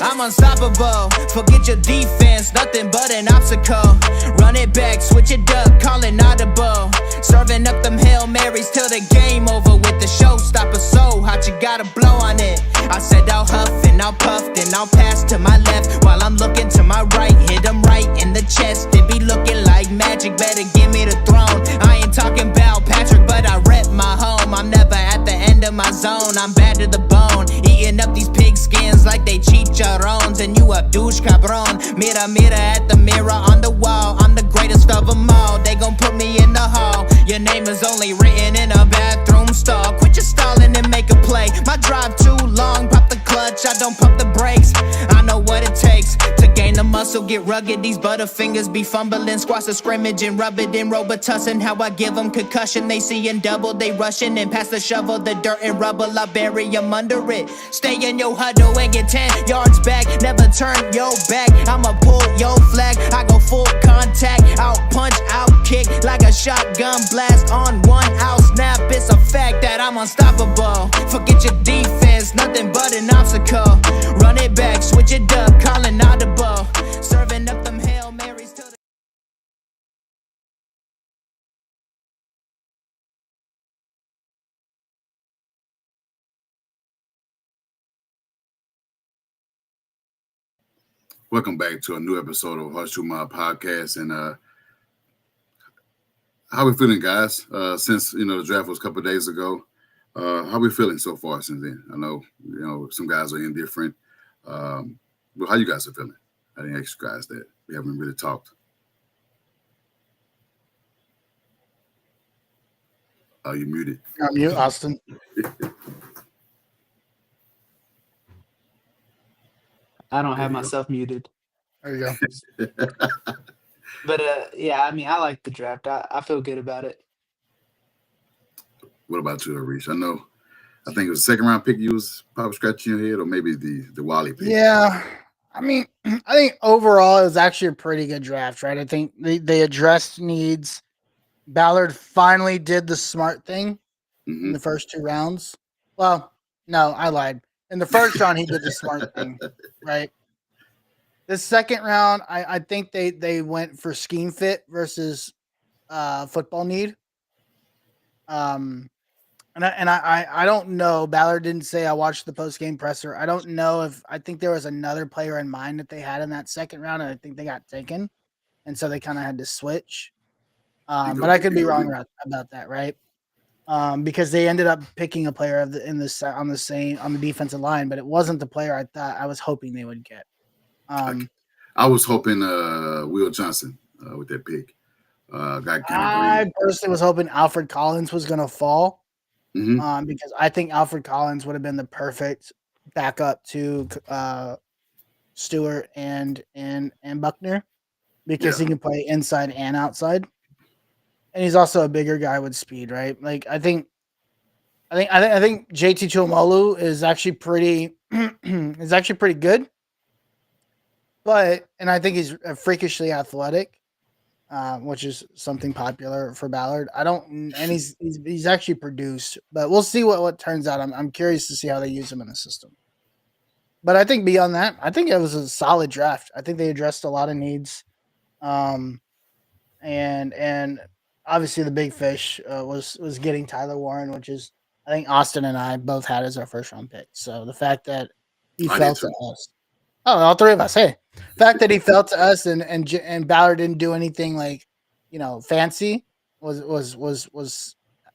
I'm unstoppable. Forget your defense, nothing but an obstacle. Run it back, switch it up, call it audible. Serving up them Hail Marys till the game over with the showstopper. So hot, you gotta blow on it. I said I'll huff and I'll puff, then I'll pass to my left while I'm looking to my right. Hit him right in the chest. It be looking like magic. Better give me the throne. I ain't talking about Patrick, but I rep my home. I'm never at the end of my zone. I'm bad to the bone. Eating up these pig skins like they chicharrones. And you a douche cabron. Mira, mira at the mirror on the wall. I'm the greatest of them all. They gon' put me in the hall. Your name is only written in a bathroom stall. Quit your stalling and make a play. My drive too long. Pop the clutch, I don't pump the brakes. I know what it takes to gain the muscle, get rugged. These butterfingers be fumbling. Squash the scrimmage and rub it in Robitussin. How I give them concussion. They seeing double, they rushing and pass the shovel. The dirt and rubble, I bury them under it. Stay in your huddle and get 10 yards back. Never turn your back. I'ma pull your flag. I go full contact. Out punch, out kick like a shotgun blast on one out snap. It's a fact that I'm unstoppable. Forget your defense, nothing but an obstacle. Run it back, switch it up, calling audible. Serving up them Hail Marys till the Welcome back to a new episode of Horseshoe Mob podcast. And how we feeling, guys? Since the draft was a couple of days ago, how we feeling so far since then? I know some guys are indifferent, but how you guys are feeling? I didn't ask you guys that. We haven't really talked. Oh, you muted. I'm mute, Austin. I don't have myself muted. There you go. But yeah, I mean, I like the draft. I feel good about it. What about you, Arish? I think it was a second round pick you was probably scratching your head, or maybe the Wally pick. Yeah. I mean, I think overall it was actually a pretty good draft, right? I think they addressed needs. Ballard finally did the smart thing in the first two rounds. Well, no, I lied. In the first round, he did the smart thing, right? The second round, I think they went for scheme fit versus football need. And I don't know. Ballard didn't say. I watched the post game presser. I don't know if I think there was another player in mind that they had in that second round, and I think they got taken, and so they kind of had to switch. But I could be wrong about that, right? Because they ended up picking a player on the defensive line, but it wasn't the player I was hoping they would get. I was hoping Will Johnson with that pick. I personally was hoping Alfred Collins was going to fall because I think Alfred Collins would have been the perfect backup to Stewart and Buckner because he can play inside and outside, and he's also a bigger guy with speed, right? Like I think JT Tuimoloau is actually pretty good, and I think he's freakishly athletic. Which is something popular for Ballard. He's actually produced, but we'll see what turns out. I'm curious to see how they use him in the system. But I think beyond that, I think it was a solid draft. I think they addressed a lot of needs, and obviously the big fish was getting Tyler Warren, which is I think Austin and I both had as our first round pick. So the fact that he fell to us. Oh, all three of us. Hey, the fact that he fell to us and Ballard didn't do anything fancy was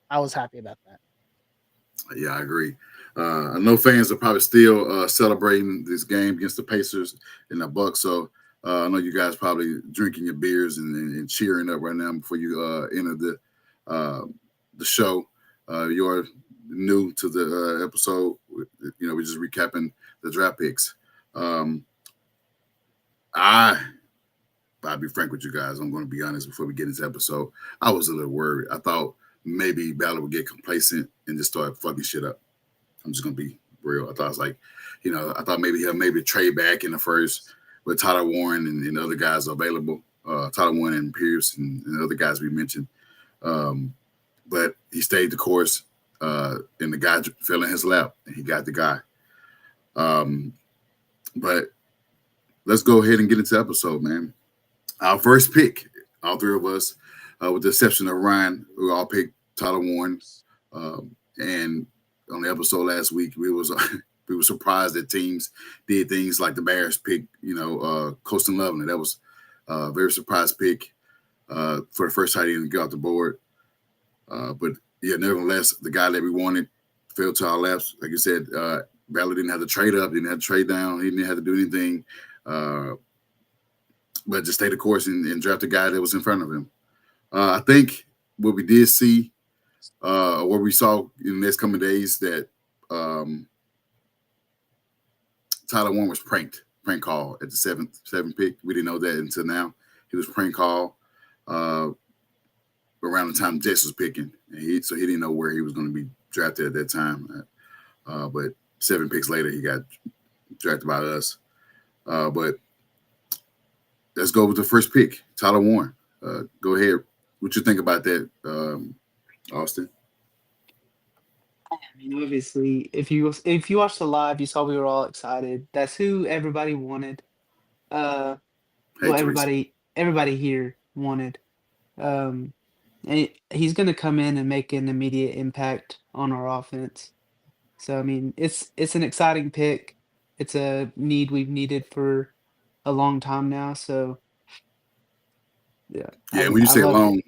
I was happy about that. Yeah, I agree. I know fans are probably still celebrating this game against the Pacers and the Bucks. So I know you guys probably drinking your beers and cheering up right now before you enter the show. You're new to the episode. We're just recapping the draft picks. I'll be frank with you guys. I'm going to be honest before we get into the episode. I was a little worried. I thought maybe Ballard would get complacent and just start fucking shit up. I'm just going to be real. I thought it was like, I thought maybe he'll trade back in the first with Tyler Warren and the other guys available. Tyler Warren and Pierce and the other guys we mentioned. But he stayed the course and the guy fell in his lap and he got the guy. But let's go ahead and get into the episode, man. Our first pick, all three of us, with the exception of Ryan, we all picked Tyler Warren. And on the episode last week, we was we were surprised that teams did things like the Bears pick, Colston Loveland. That was a very surprise pick for the first tight end to get off the board. But yeah, nevertheless, the guy that we wanted fell to our laps. Like you said, Ballard didn't have to trade up, didn't have to trade down, he didn't have to do anything. But just stay the course and draft the guy that was in front of him. I think what we did see, what we saw in the next coming days, that Tyler Warren was prank call at the seventh pick. We didn't know that until now. He was prank call around the time Jess was picking, and so he didn't know where he was going to be drafted at that time. But 7 picks later, he got drafted by us. But let's go with the first pick, Tyler Warren. Go ahead. What you think about that, Austin? I mean, obviously, if you watched the live, you saw we were all excited. That's who everybody wanted. Well, Hey, Teresa. everybody here wanted. And he's going to come in and make an immediate impact on our offense. So I mean, it's an exciting pick. It's a need we've needed for a long time now. So yeah, When you I say love long, it.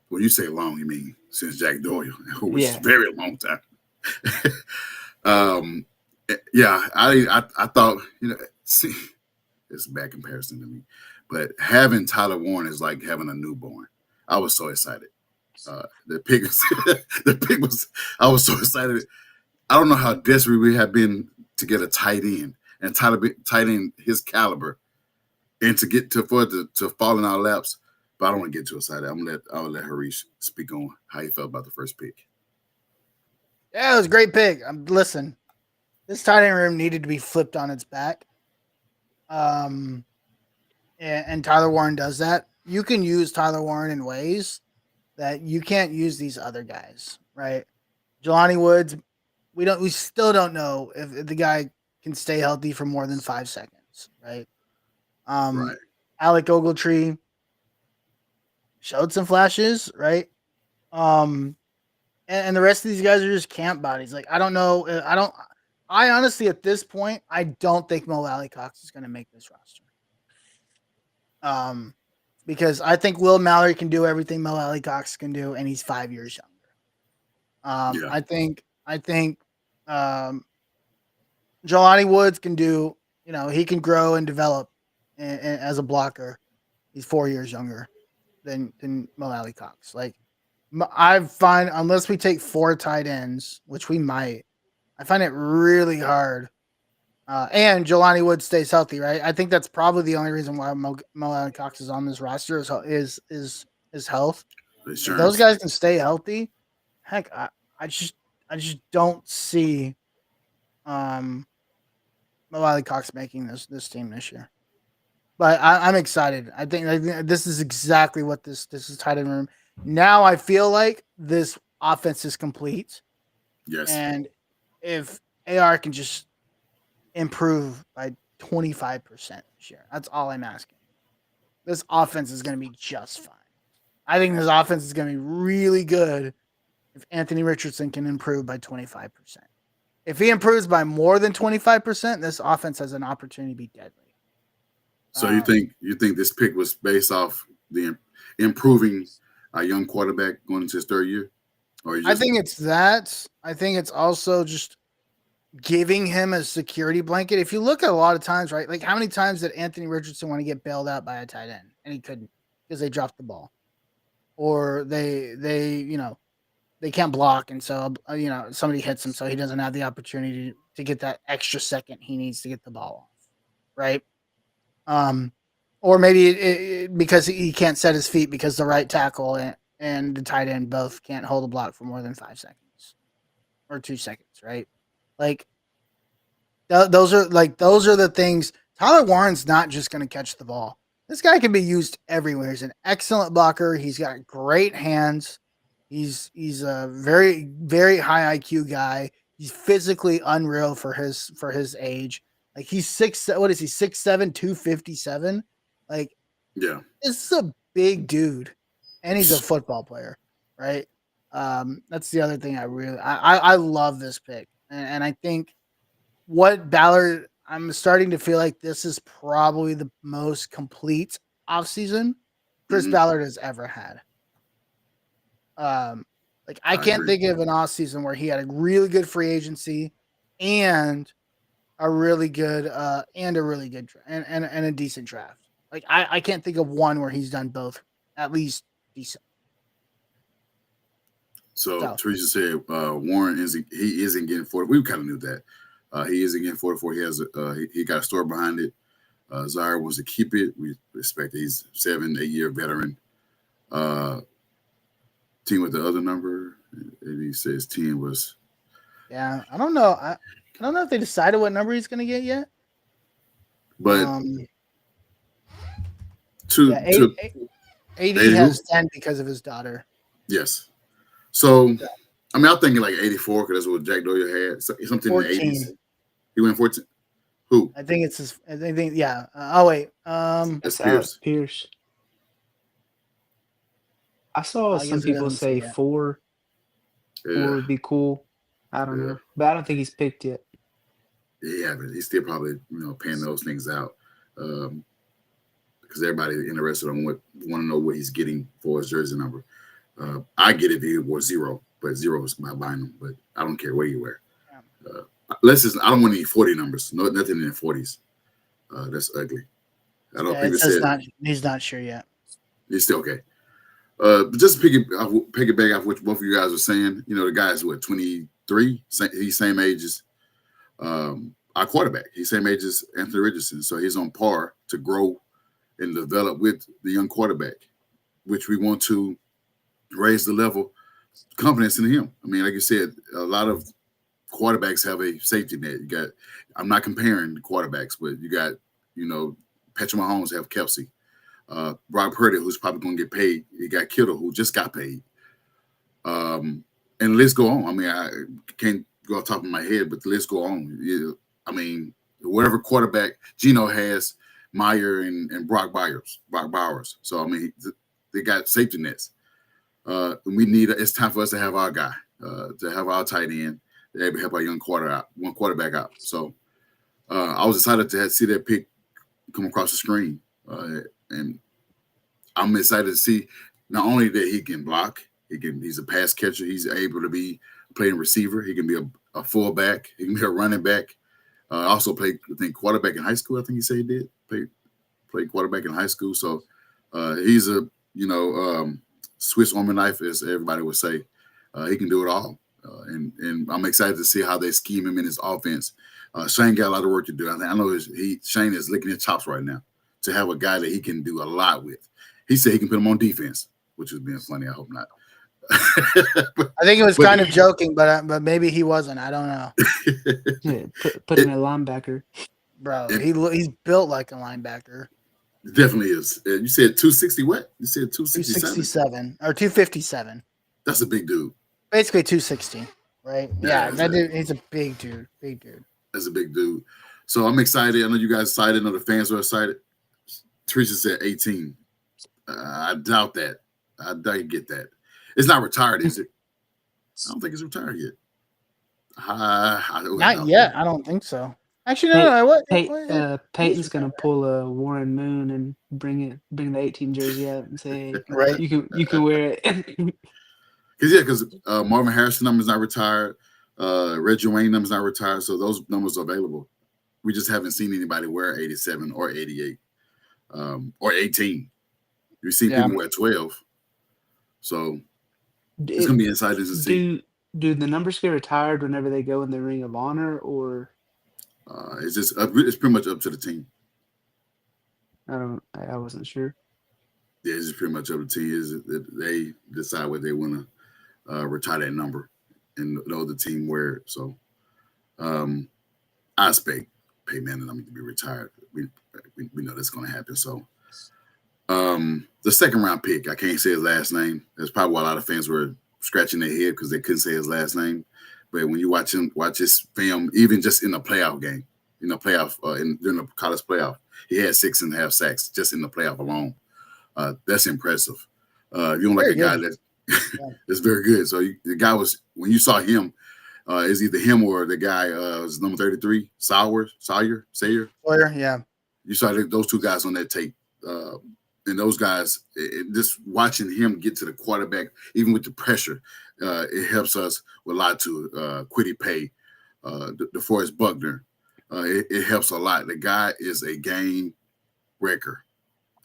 when you say long, you mean since Jack Doyle, which is Yeah. a very long time. I thought, see, it's a bad comparison to me, but having Tyler Warren is like having a newborn. I was so excited. The pick was, I was so excited. I don't know how desperate we have been to get a tight end and tight end his caliber, and to get to fall in our laps. But I don't want to get too excited. I'll let Harish speak on how he felt about the first pick. Yeah, it was a great pick. Listen, this tight end room needed to be flipped on its back. And Tyler Warren does that. You can use Tyler Warren in ways that you can't use these other guys, right? Jelani Woods, we still don't know if the guy can stay healthy for more than 5 seconds, right? Right. Alec Ogletree showed some flashes, right? And the rest of these guys are just camp bodies. Like, I don't know. I honestly, at this point, I don't think Mo Cox is going to make this roster. Because I think Will Mallory can do everything Mo Cox can do, and he's 5 years younger. I think Jelani Woods can do, he can grow and develop as a blocker. He's 4 years younger than Mo Cox. Like, I find, unless we take 4 tight ends, which we might, I find it really hard. And Jelani Woods stays healthy, right? I think that's probably the only reason why Mo Cox is on this roster is health. If those guys can stay healthy, heck, I just don't see Mo Cox making this team this year. But I'm excited. I think this is exactly what this is tight end room. Now I feel like this offense is complete. Yes. And if AR can just improve by 25% this year, that's all I'm asking. This offense is going to be just fine. I think this offense is going to be really good if Anthony Richardson can improve by 25%. If he improves by more than 25%, this offense has an opportunity to be deadly. So you think this pick was based off the improving a young quarterback going into his 3rd year? I think it's that. I think it's also just giving him a security blanket. If you look at a lot of times, right? Like, how many times did Anthony Richardson want to get bailed out by a tight end and he couldn't because they dropped the ball, or they can't block, and so somebody hits him, so he doesn't have the opportunity to get that extra second he needs to get the ball off, right? Or maybe because he can't set his feet because the right tackle and the tight end both can't hold a block for more than 5 seconds or 2 seconds, right? Like, those are the things. Tyler Warren's not just going to catch the ball. This guy can be used everywhere. He's an excellent blocker. He's got great hands. He's a very, very high IQ guy. He's physically unreal for his age. Like he's 6', what is he, 6'7", 257? Like Yeah. this is a big dude. And he's a football player, right? That's the other thing I love this pick. And I think what Ballard, I'm starting to feel like this is probably the most complete offseason Chris Ballard has ever had. Like I can't agree. think of an offseason where he had a really good free agency and a really good and a decent draft. Like I can't think of one where he's done both at least decent. So Teresa said Warren isn't getting 40. We kind of knew that. He isn't getting 44. He has he got a story behind it. Zaire wants to keep it. We respect that he's 7-8 year veteran. Team with the other number, and he says 10 was. Yeah, I don't know. I don't know if they decided what number he's going to get yet. But AD has 10 because of his daughter. Yes. So, I mean, I'm thinking like 84 because that's what Jack Doyle had. Something 14. in the 80s. He went 14. Who? I think it's his. I think yeah. Oh wait. That's Pierce. Pierce. I saw some people say 4. 4 would be cool. I don't know, but I don't think he's picked yet. Yeah, but he's still probably paying those things out because everybody's interested on want to know what he's getting for his jersey number. I get it if he was 0, but 0 is not buying them. But I don't care where you wear. I don't want any 40 numbers. No, nothing in the 40s. That's ugly. I don't think he's not sure yet. He's still okay. But just piggyback off what both of you guys were saying, the guy's 23. He's same age as our quarterback. He's same age as Anthony Richardson, so he's on par to grow and develop with the young quarterback, which we want to raise the level of confidence in him. I mean, like you said, a lot of quarterbacks have a safety net. I'm not comparing the quarterbacks, but you got, Patrick Mahomes have Kelsey. Brock Purdy, who's probably going to get paid. You got Kittle, who just got paid. And the list go on. I mean, I can't go off the top of my head, but the list go on. Yeah, I mean, whatever quarterback Geno has, Meyer and Brock Bowers. So, I mean, they got safety nets. It's time for us to have our guy, to have our tight end, to able to help our young quarterback out. So, I was excited to see that pick come across the screen. And I'm excited to see not only that he can block, he's a pass catcher, he's able to be a playing receiver, he can be a fullback, he can be a running back. Also played, I think, quarterback in high school. I think he said he did play quarterback in high school. So he's a Swiss Army knife, as everybody would say. He can do it all, and I'm excited to see how they scheme him in his offense. Shane got a lot of work to do. I know Shane is licking his chops right now to have a guy that he can do a lot with. He said he can put him on defense, which is being funny. I hope not. I think it was kind of joking, but maybe he wasn't. I don't know. Yeah, put him at linebacker. Bro, he's built like a linebacker. It definitely is. You said 260 what? You said 267 or 257. That's a big dude. Basically 260, right? Yeah, that dude, he's a big dude. Big dude. That's a big dude. So I'm excited. I know you guys excited. I know the fans are excited. Teresa said 18. I doubt that. I doubt you get that. It's not retired, is it? I don't think it's retired yet. Not yet. I don't think so. Actually, no. Peyton's gonna pull a Warren Moon and bring the 18 jersey out and say, right, you can wear it. Because Marvin Harrison number's not retired. Reggie Wayne number's not retired, so those numbers are available. We just haven't seen anybody wear 87 or 88 or 18. We've seen people wear 12. So it's gonna be exciting to see. Do the numbers get retired whenever they go in the Ring of Honor, or it's pretty much up to the team. I wasn't sure. Yeah, it's just pretty much up to the team. They decide whether they want to retire that number and know the team wear it. So I expect Peyton Manning to be retired. We know that's going to happen. So the second round pick, I can't say his last name. That's probably why a lot of fans were scratching their head because they couldn't say his last name. But when you watch his film, even just in a playoff game, in the playoff during the college playoff. He had 6.5 sacks just in the playoff alone. That's impressive. You don't like Very a guy good. that's very good. So the guy was, when you saw him, is either him or the guy was number 33, Sayer. Sawyer, yeah. You saw those two guys on that tape. And those guys, just watching him get to the quarterback, even with the pressure, it helps us with a lot to Quiddy Pay, DeForest Buckner. It helps a lot. The guy is a game wrecker.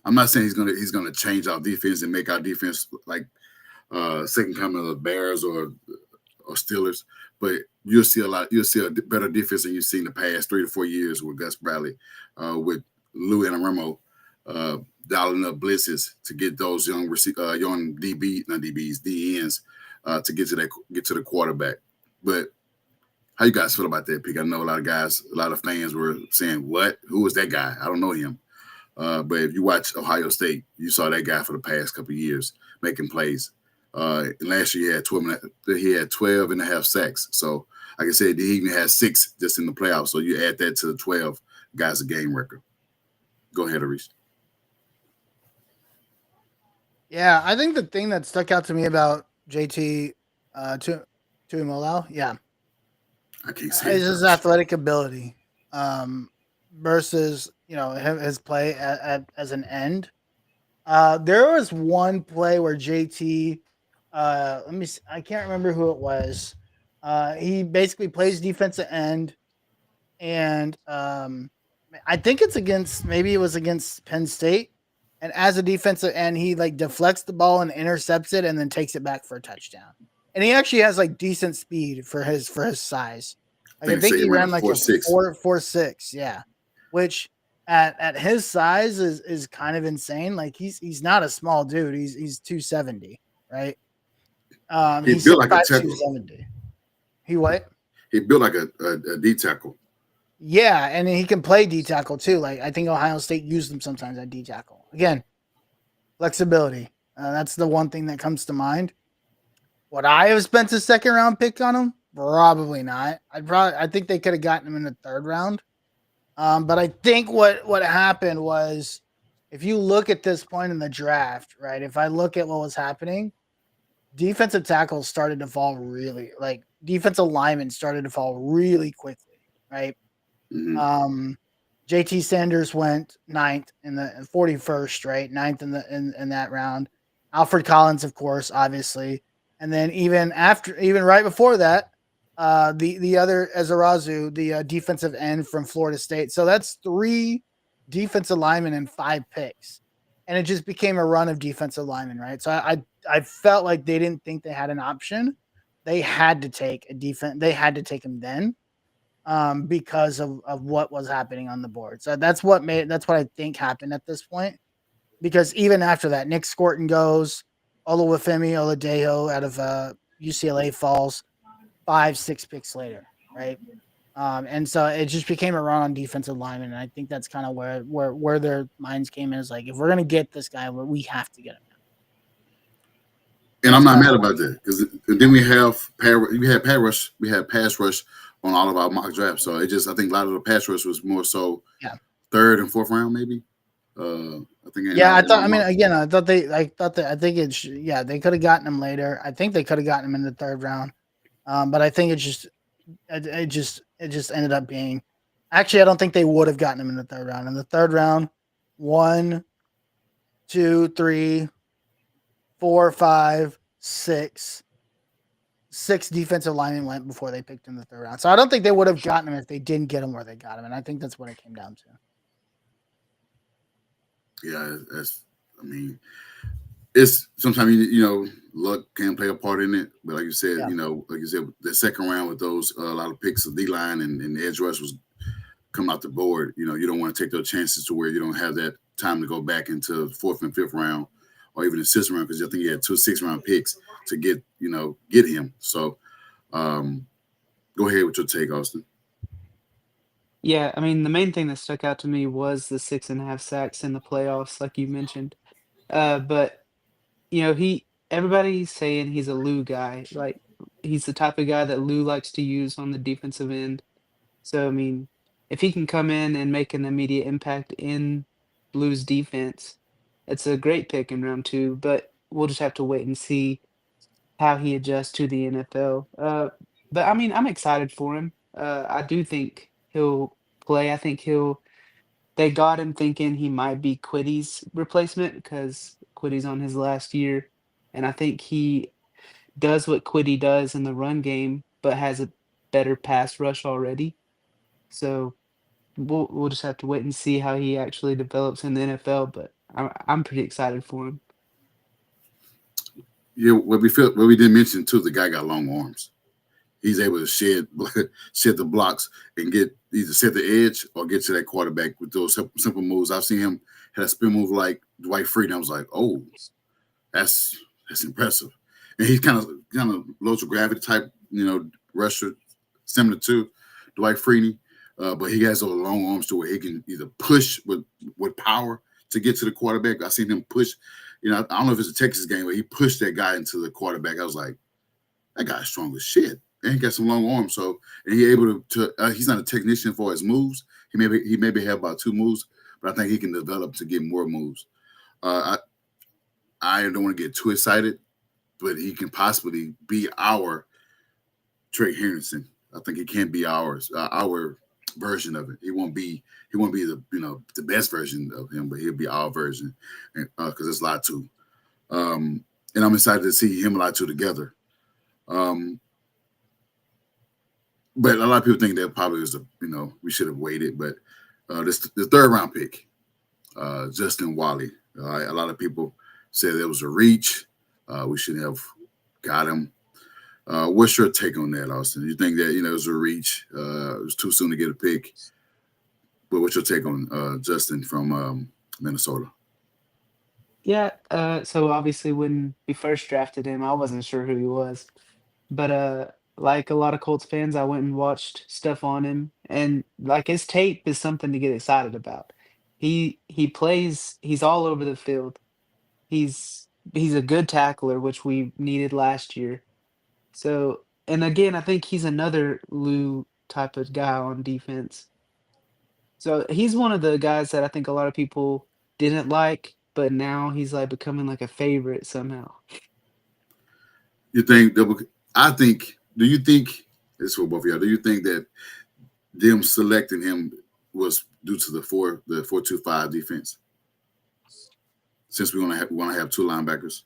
I'm not saying he's gonna change our defense and make our defense like second coming of the Bears or Steelers, but you'll see a better defense than you've seen the past 3 to 4 years with Gus Bradley, with Lou Anarumo dialing up blitzes to get those young DNs to get to the quarterback. But how you guys feel about that pick? I know a lot of fans were saying, "What? Who was that guy? I don't know him." But if you watch Ohio State, you saw that guy for the past couple of years making plays. Last year he had 12 and a half sacks. So like I said, he even had 6 just in the playoffs. So you add that to the 12, guy's a game record. Go ahead, Arish. Yeah, I think the thing that stuck out to me about JT Tuimoloau, I can't say is his athletic ability versus his play as an end. There was one play where JT, let me see, I can't remember who it was. He basically plays defensive end, and I think it was against Penn State. And as a defensive end, he like deflects the ball and intercepts it, and then takes it back for a touchdown. And he actually has like decent speed for his size. Like, I think he ran like 4.6, yeah, which at his size is kind of insane. Like he's not a small dude. He's 270, right? He's built like a tackle. 270. He what? He built like a D tackle. Yeah, and he can play D tackle too. Like I think Ohio State used him sometimes at D tackle. Again, flexibility. That's the one thing that comes to mind. Would I have spent a second round pick on him? Probably not. I think they could have gotten him in the 3rd round. But I think what happened was, if you look at this point in the draft, right? If I look at what was happening, defensive tackles started to fall defensive linemen started to fall really quickly, right? Mm-hmm. JT Sanders went 9th in the 41st, right? 9th in that round. Alfred Collins, of course, obviously. And then even right before that, the other Ezarazu, the defensive end from Florida State. So that's 3 defensive linemen and 5 picks. And it just became a run of defensive linemen, right? So I felt like they didn't think they had an option. They had to take a defense. They had to take him then, because of what was happening on the board. So that's what I think happened at this point. Because even after that, Nick Scorton goes, Olufemi Oladejo out of UCLA falls 5-6 picks later, right? And so it just became a run on defensive linemen, and I think that's kind of where their minds came in, is like, if we're gonna get this guy, we have to get him. And I'm not mad about that, because then we have pass rush on all of our mock drafts. So I think a lot of the pass rush was more so 3rd and 4th round, maybe. I think. Yeah, they could have gotten him later. I think they could have gotten him in the 3rd round, but I think it just ended up being. Actually, I don't think they would have gotten him in the 3rd round. In the 3rd round, 1, 2, 3, 4, 5, 6 defensive linemen went before they picked him in the 3rd round. So I don't think they would have gotten him if they didn't get him where they got him, and I think that's what it came down to. Yeah, it's sometimes luck can play a part in it, but like you said, the 2nd round with those a lot of picks of D line and the edge rush was come out the board. You don't want to take those chances to where you don't have that time to go back into 4th and 5th round, or even the 6th round, because I think you had 2 6th round picks to get him. So, go ahead with your take, Austin. Yeah, I mean, the main thing that stuck out to me was the 6.5 sacks in the playoffs, like you mentioned. But everybody's saying he's a Lou guy. Like, he's the type of guy that Lou likes to use on the defensive end. So, I mean, if he can come in and make an immediate impact in Blues defense, it's a great pick in round 2, but we'll just have to wait and see how he adjusts to the NFL. But I mean, I'm excited for him. I do think he'll play. I think they got him thinking he might be Quiddy's replacement because Quiddy's on his last year. And I think he does what Quiddy does in the run game, but has a better pass rush already. So we'll just have to wait and see how he actually develops in the NFL. But I'm pretty excited for him. Yeah, what we didn't mention too, the guy got long arms. He's able to shed the blocks and get either set the edge or get to that quarterback with those simple moves. I've seen him had a spin move like Dwight Freeney. I was like, oh, that's impressive. And he's kind of low to gravity type, rusher, similar to Dwight Freeney. But he has those long arms to where he can either push with power to get to the quarterback. I seen him push. I don't know if it's a Texas game where he pushed that guy into the quarterback. I was like, that guy's strong as shit. And he got some long arms. So, and he able to he's not a technician for his moves. He maybe have about 2 moves, but I think he can develop to get more moves. I don't want to get too excited, but he can possibly be our Trey Henderson. I think he can be our version of it. He won't be the best version of him, but he'll be our version, because there's a lot too. And I'm excited to see him and lot two together. But a lot of people think that probably was we should have waited. But the 3rd round pick, Justin Wally. A lot of people said it was a reach. We shouldn't have got him. What's your take on that, Austin? You think that it was a reach? It was too soon to get a pick. But what's your take on Justin from Minnesota? Yeah. So obviously, when we first drafted him, I wasn't sure who he was, but like a lot of Colts fans, I went and watched stuff on him, and like his tape is something to get excited about. He plays. He's all over the field. He's a good tackler, which we needed last year. So, and again, I think he's another Lou type of guy on defense. So he's one of the guys that I think a lot of people didn't like, but now he's like becoming like a favorite somehow. You think that? I think. Do you think this is for both of y'all? Do you think that them selecting him was due to the 4-2-5 defense? Since we want to have 2 linebackers.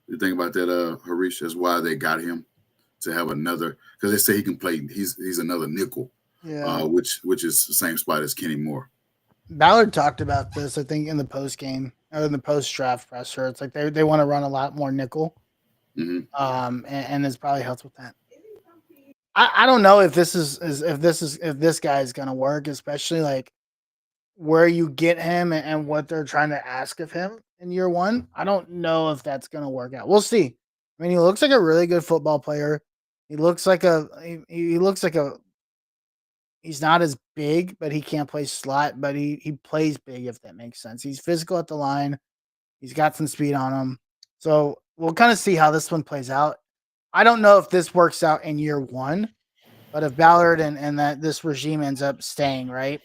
You think about that, Harish? That's why they got him, to have another, because they say he can play. He's another nickel, which is the same spot as Kenny Moore. Ballard talked about this, I think, in the post game or in the post draft presser. It's like they want to run a lot more nickel, and this probably helps with that. I don't know if this guy is gonna work, especially like where you get him and what they're trying to ask of him in year 1. I don't know if that's gonna work out. We'll see. I mean, he looks like a really good football player. He looks like he's not as big, but he can't play slot, but he plays big, if that makes sense. He's physical at the line. He's got some speed on him. So we'll kind of see how this one plays out. I don't know if this works out in year 1, but if Ballard and that this regime ends up staying, right?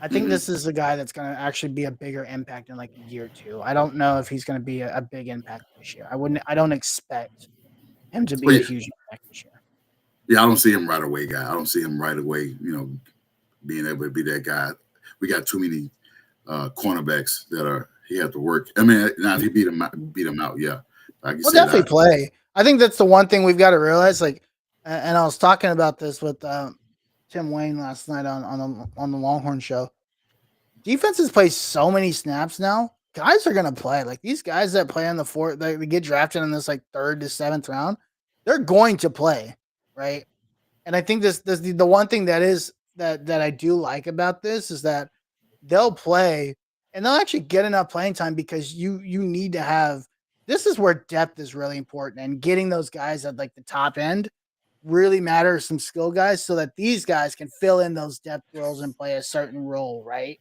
I think this is a guy that's going to actually be a bigger impact in like year 2. I don't know if he's going to be a big impact this year. I don't expect him to be a huge impact this year. Yeah, I don't see him right away, guy. I don't see him right away, being able to be that guy. We got too many cornerbacks that he have to work. I mean, now if he beat him out, yeah. We'll definitely play. I think that's the one thing we've got to realize. Like, and I was talking about this with Tim Wayne last night on the Longhorn show. Defenses play so many snaps now. Guys are gonna play. Like these guys that play on the 4th, they get drafted in this like 3rd to 7th round. They're going to play, right? And I think this the one thing that I do like about this is that they'll play and they'll actually get enough playing time, because you need to have. This is where depth is really important, and getting those guys at like the top end really matters. Some skill guys, so that these guys can fill in those depth roles and play a certain role, right?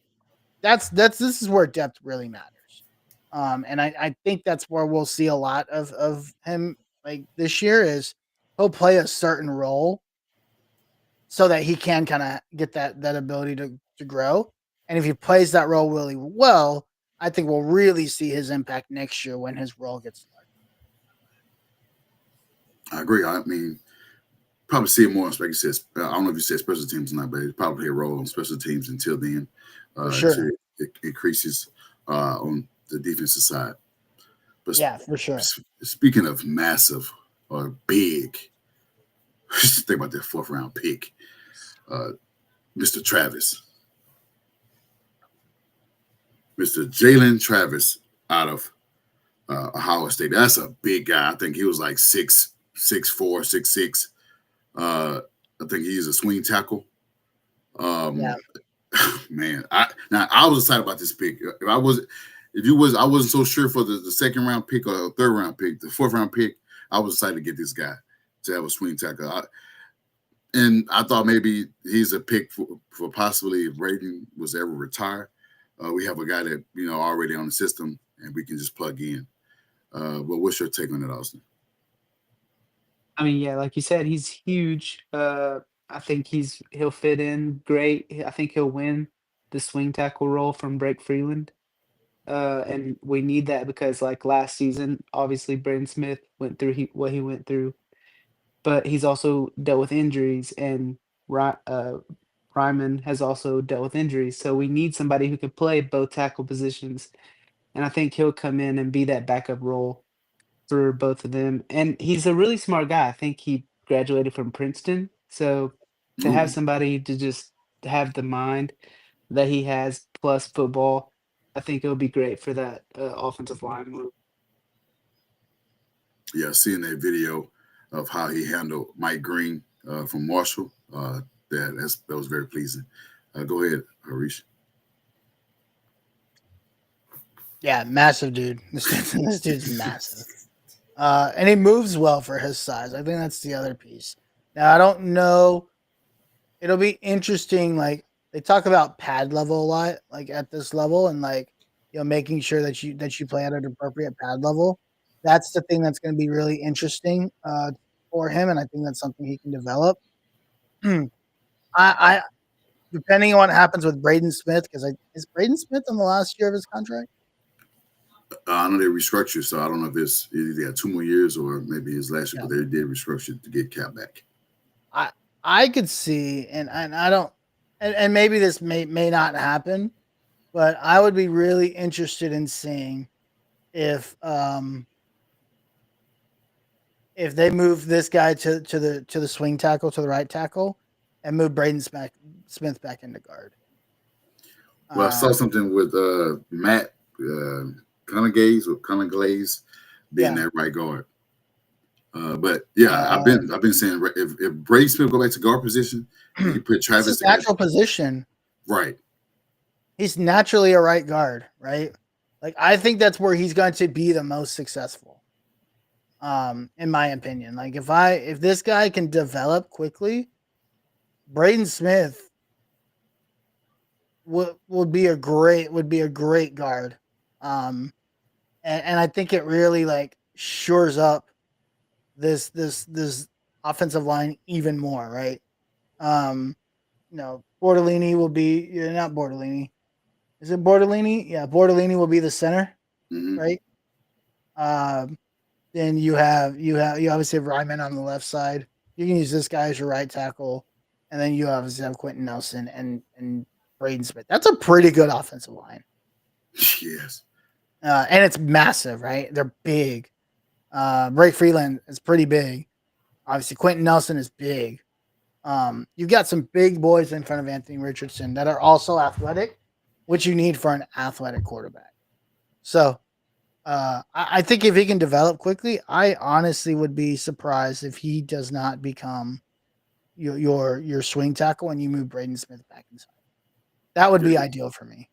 This is where depth really matters. And I think that's where we'll see a lot of him like this year is he'll play a certain role so that he can kind of get that ability to grow. And if he plays that role really well, I think we'll really see his impact next year when his role gets started. I agree. I mean, probably see it more on, like you said, I don't know if you said special teams or not, but it's probably a role on special teams until then. For sure. It increases on the defensive side. But yeah, for sure. Speaking of massive or big, just think about that 4th round pick, Mr. Travis. Mr. Jalen Travis out of Ohio State. That's a big guy. I think he was like 6'4", 6'6". I think he's a swing tackle. Yeah. Man, I was excited about this pick. I wasn't so sure for the 2nd round pick or 3rd round pick. The 4th round pick, I was excited to get this guy to have a swing tackle. And I thought maybe he's a pick for possibly if Braden was ever retired. We have a guy that, already on the system and we can just plug in. But what's your take on that, Austin? I mean, yeah, like you said, he's huge. I think he'll fit in great. I think he'll win the swing tackle role from Blake Freeland. And we need that because, like last season, obviously Braden Smith went through what he went through, but he's also dealt with injuries, and Ryman has also dealt with injuries. So we need somebody who can play both tackle positions, and I think he'll come in and be that backup role for both of them. And he's a really smart guy. I think he graduated from Princeton, so to have somebody to just have the mind that he has plus football, I think it'll be great for that offensive line move. Yeah, seeing that video of how he handled Mike Green from Marshall, that was very pleasing. Go ahead, Harish. Yeah, massive dude. This dude's massive. And he moves well for his size. I think that's the other piece. Now, I don't know. It'll be interesting. Like, they talk about pad level a lot, like at this level, and making sure that you play at an appropriate pad level. That's the thing that's going to be really interesting for him, and I think that's something he can develop. I depending on what happens with Braden Smith, because is Braden Smith in the last year of his contract? I know they restructured, so I don't know if it's either had 2 more years or maybe his last year, but they did restructure to get Cap back. I could see, and I don't, and maybe this may not happen, but I would be really interested in seeing if they move this guy to the swing tackle, to the right tackle, and move Braden Smith back into guard. Well, I saw something with Matt Glaze being that right guard. But yeah, I've been saying if Brady Smith go back to guard position, you put Travis. It's his natural position, right? He's naturally a right guard, right? Like, I think that's where he's going to be the most successful. In my opinion, like if this guy can develop quickly, Braden Smith would be a great guard. And I think it really shores up this offensive line even more, right? Bortolini will be not Bortolini. Is it Bortolini? Yeah, Bortolini will be the center, right? Then you obviously have Ryman on the left side. You can use this guy as your right tackle, and then you obviously have Quentin Nelson and Braden Smith. That's a pretty good offensive line. Yes. And it's massive, right? They're big. Blake Freeland is pretty big. Obviously, Quentin Nelson is big. You've got some big boys in front of Anthony Richardson that are also athletic, which you need for an athletic quarterback. So I think if he can develop quickly, I honestly would be surprised if he does not become your swing tackle and you move Braden Smith back inside. That would be ideal for me.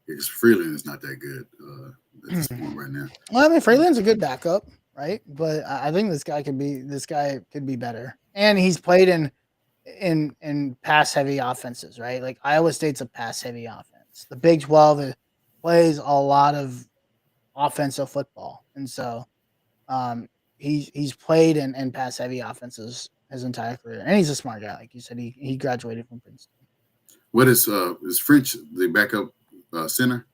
Because Freeland is not that good at this point right now. Well, I mean, Freeland's a good backup, right? But I think this guy could be better. And he's played in pass heavy offenses, right? Like Iowa State's a pass heavy offense. The Big 12 plays a lot of offensive football, and so he's played in pass heavy offenses his entire career, and he's a smart guy. Like you said, he graduated from Princeton. What is French the backup center?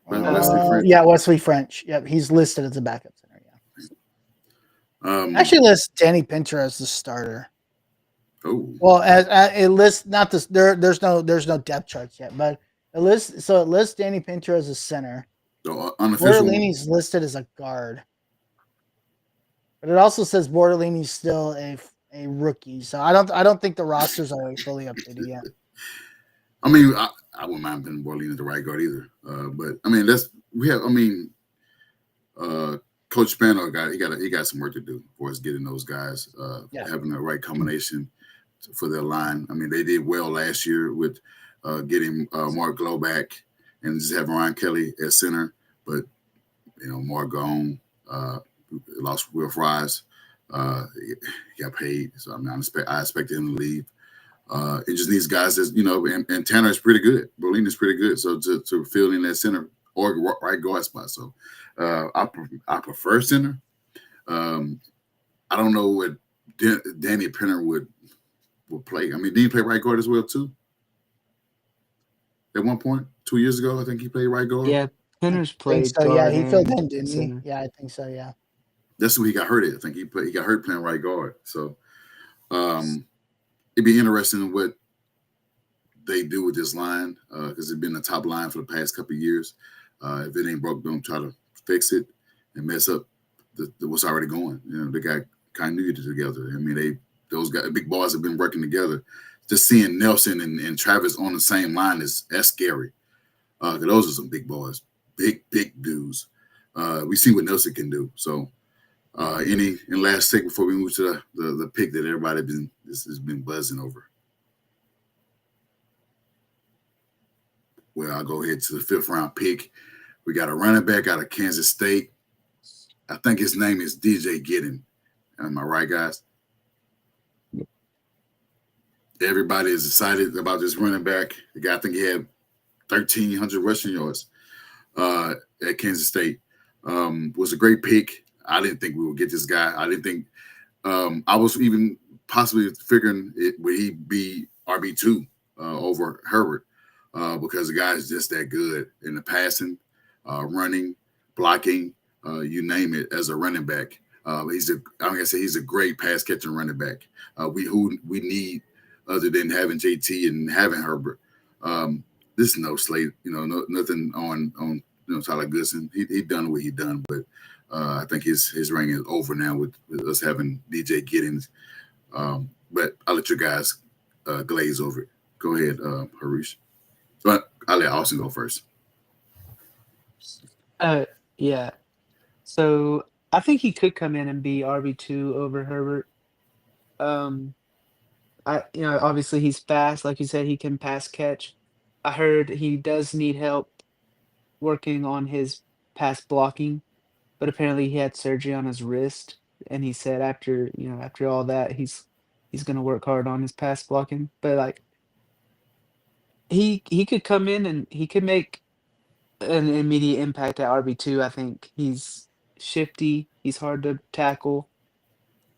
Wesley French. Yeah, Wesley French. Yep, he's listed as a backup center. Yeah. Actually, lists Danny Pinter as the starter. Oh. Well, as it lists not this. There's no depth charts yet, but it lists Danny Pinter as a center. The unofficial. Bortolini's listed as a guard, but it also says Bortolini's still a rookie. So I don't think the rosters are fully updated yet. I mean, I wouldn't mind putting Bortolini at the right guard either. But I mean, Coach Spano got some work to do for us getting those guys having the right combination for their line. I mean, they did well last year with getting Mark Glow back and just having Ryan Kelly at center. But Mark gone, lost Will Fries. He got paid, so I mean, I expected him to leave. It just needs guys that and Tanner is pretty good. Berlin is pretty good. So to fill in that center or right guard spot. So I prefer center. I don't know what Danny Pinter would play. I mean, did he play right guard as well too? At one point, 2 years ago, I think he played right guard. Yeah, Pinter's played. So yeah, he filled in, and didn't he? center. Yeah, I think so. Yeah. That's who he got hurt at. I think he got hurt playing right guard. So it'd be interesting what they do with this line because it's been a top line for the past couple of years. If it ain't broke, don't try to fix it and mess up what's already going. They got continuity together. I mean, those guys, big boys have been working together. Just seeing Nelson and Travis on the same line that's scary. Those are some big boys, big dudes. We see what Nelson can do. So, any last take before we move to the pick that everybody has been buzzing over. Well, I'll go ahead to the 5th round pick. We got a running back out of Kansas State. I think his name is DJ Gidding. Am I right, guys? Everybody is excited about this running back. The guy, I think he had 1,300 rushing yards at Kansas State. Was a great pick. I didn't think we would get this guy. I didn't think I was even possibly figuring would he be RB2 over Herbert because the guy is just that good in the passing, running, blocking, you name it, as a running back. He's a great pass catching running back. We need other than having JT and having Herbert. This is no slate, nothing on Tyler Goodson. He done what he done, but I think his reign is over now with us having DJ Giddings. But I'll let you guys glaze over it. Go ahead, Harish. But I'll let Austin go first. Yeah. So I think he could come in and be RB2 over Herbert. Obviously he's fast, like you said, he can pass catch. I heard he does need help working on his pass blocking, but apparently he had surgery on his wrist, and he said after all that he's gonna work hard on his pass blocking. But like he could come in and he could make an immediate impact at RB2. I think he's shifty, he's hard to tackle.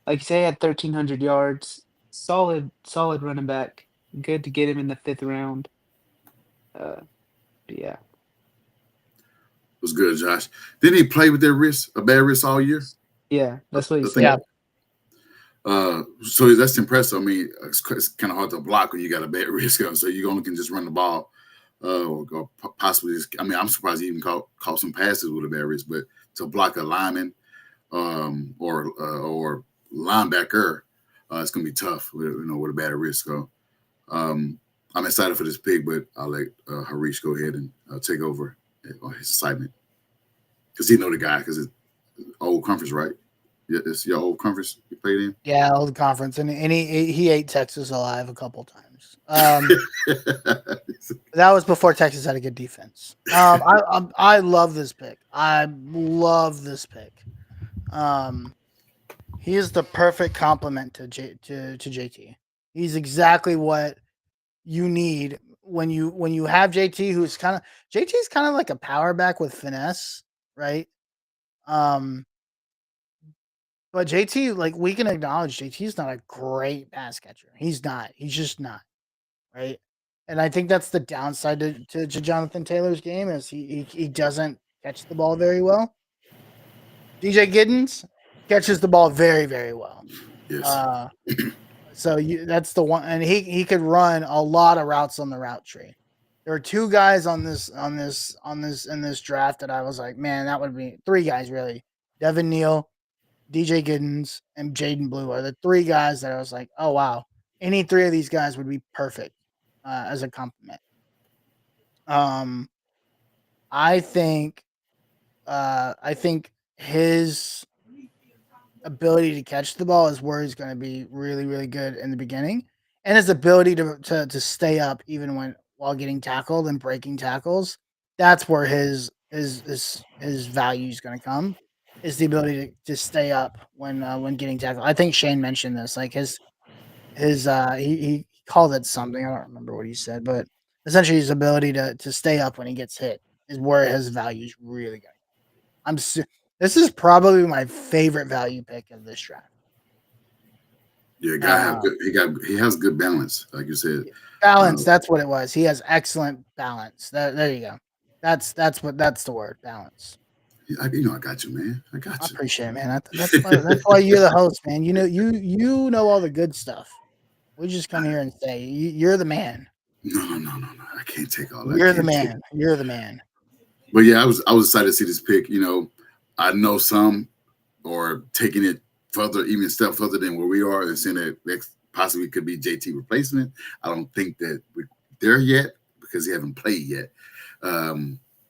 Like you say, he had 1,300 yards. Solid running back. Good to get him in the 5th round. Yeah. It was good, Josh. Didn't he play with a bad wrist all year? Yeah, that's what he said. Yeah. So that's impressive. I mean, it's kind of hard to block when you got a bad wrist, so you only can just run the ball, or possibly. I'm surprised he even caught some passes with a bad wrist, but to block a lineman, or linebacker, it's gonna be tough with a bad wrist. So, I'm excited for this pick, but I'll let Harish go ahead and take over on his assignment because he know the guy because it's old conference, right? Yeah, it's your old conference you played in. Yeah, old conference, and he ate Texas alive a couple times. That was before Texas had a good defense. I love this pick. I love this pick. He is the perfect complement to JT. He's exactly what you need when you have JT, who's JT's kind of like a power back with finesse, right? But JT, like we can acknowledge, JT's not a great pass catcher. He's not. He's just not. Right. And I think that's the downside to Jonathan Taylor's game is he doesn't catch the ball very well. DJ Giddens catches the ball very, very well. Yes. So that's the one, and he could run a lot of routes on the route tree. There are two guys in this draft that I was like, man, that would be three guys really. Devin Neal, DJ Giddens, and Jaden Blue are the three guys that I was like, oh wow, any three of these guys would be perfect as a compliment. I think his ability to catch the ball is where he's going to be really, really good in the beginning, and his ability to stay up even while getting tackled and breaking tackles. That's where his value is going to come. Is the ability to stay up when getting tackled. I think Shane mentioned this. Like he called it something. I don't remember what he said, but essentially his ability to stay up when he gets hit is where his value is really going. This is probably my favorite value pick of this draft. Yeah, he has good balance, like you said. Balance, that's what it was. He has excellent balance. There you go. That's the word, balance. I got you, man. I got you. I appreciate it, man. That's why you're the host, man. You know all the good stuff. We just come here and say you're the man. No. I can't take all that. You're the man. You're the man. But yeah, I was excited to see this pick. I know some are taking it further, even a step further than where we are, and saying that possibly could be JT replacement. I don't think that we're there yet because he haven't played yet.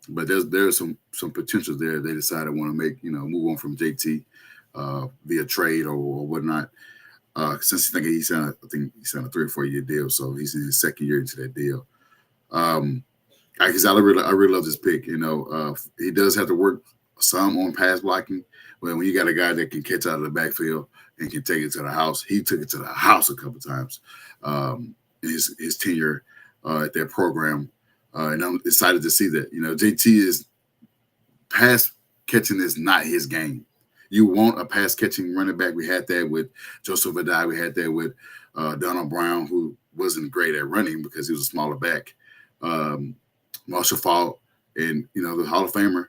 But there's some potential there. They decided want to make move on from JT via trade or whatnot. Since he signed a 3 or 4 year deal, so he's in his second year into that deal. Because I really love this pick. He does have to work some on pass blocking, but when you got a guy that can catch out of the backfield and can take it to the house, he took it to the house a couple times in his tenure at that program, and I'm excited to see that. JT is pass catching is not his game. You want a pass catching running back. We had that with Joseph Adai. We had that with Donald Brown, who wasn't great at running because he was a smaller back. Marshall Faulk and the Hall of Famer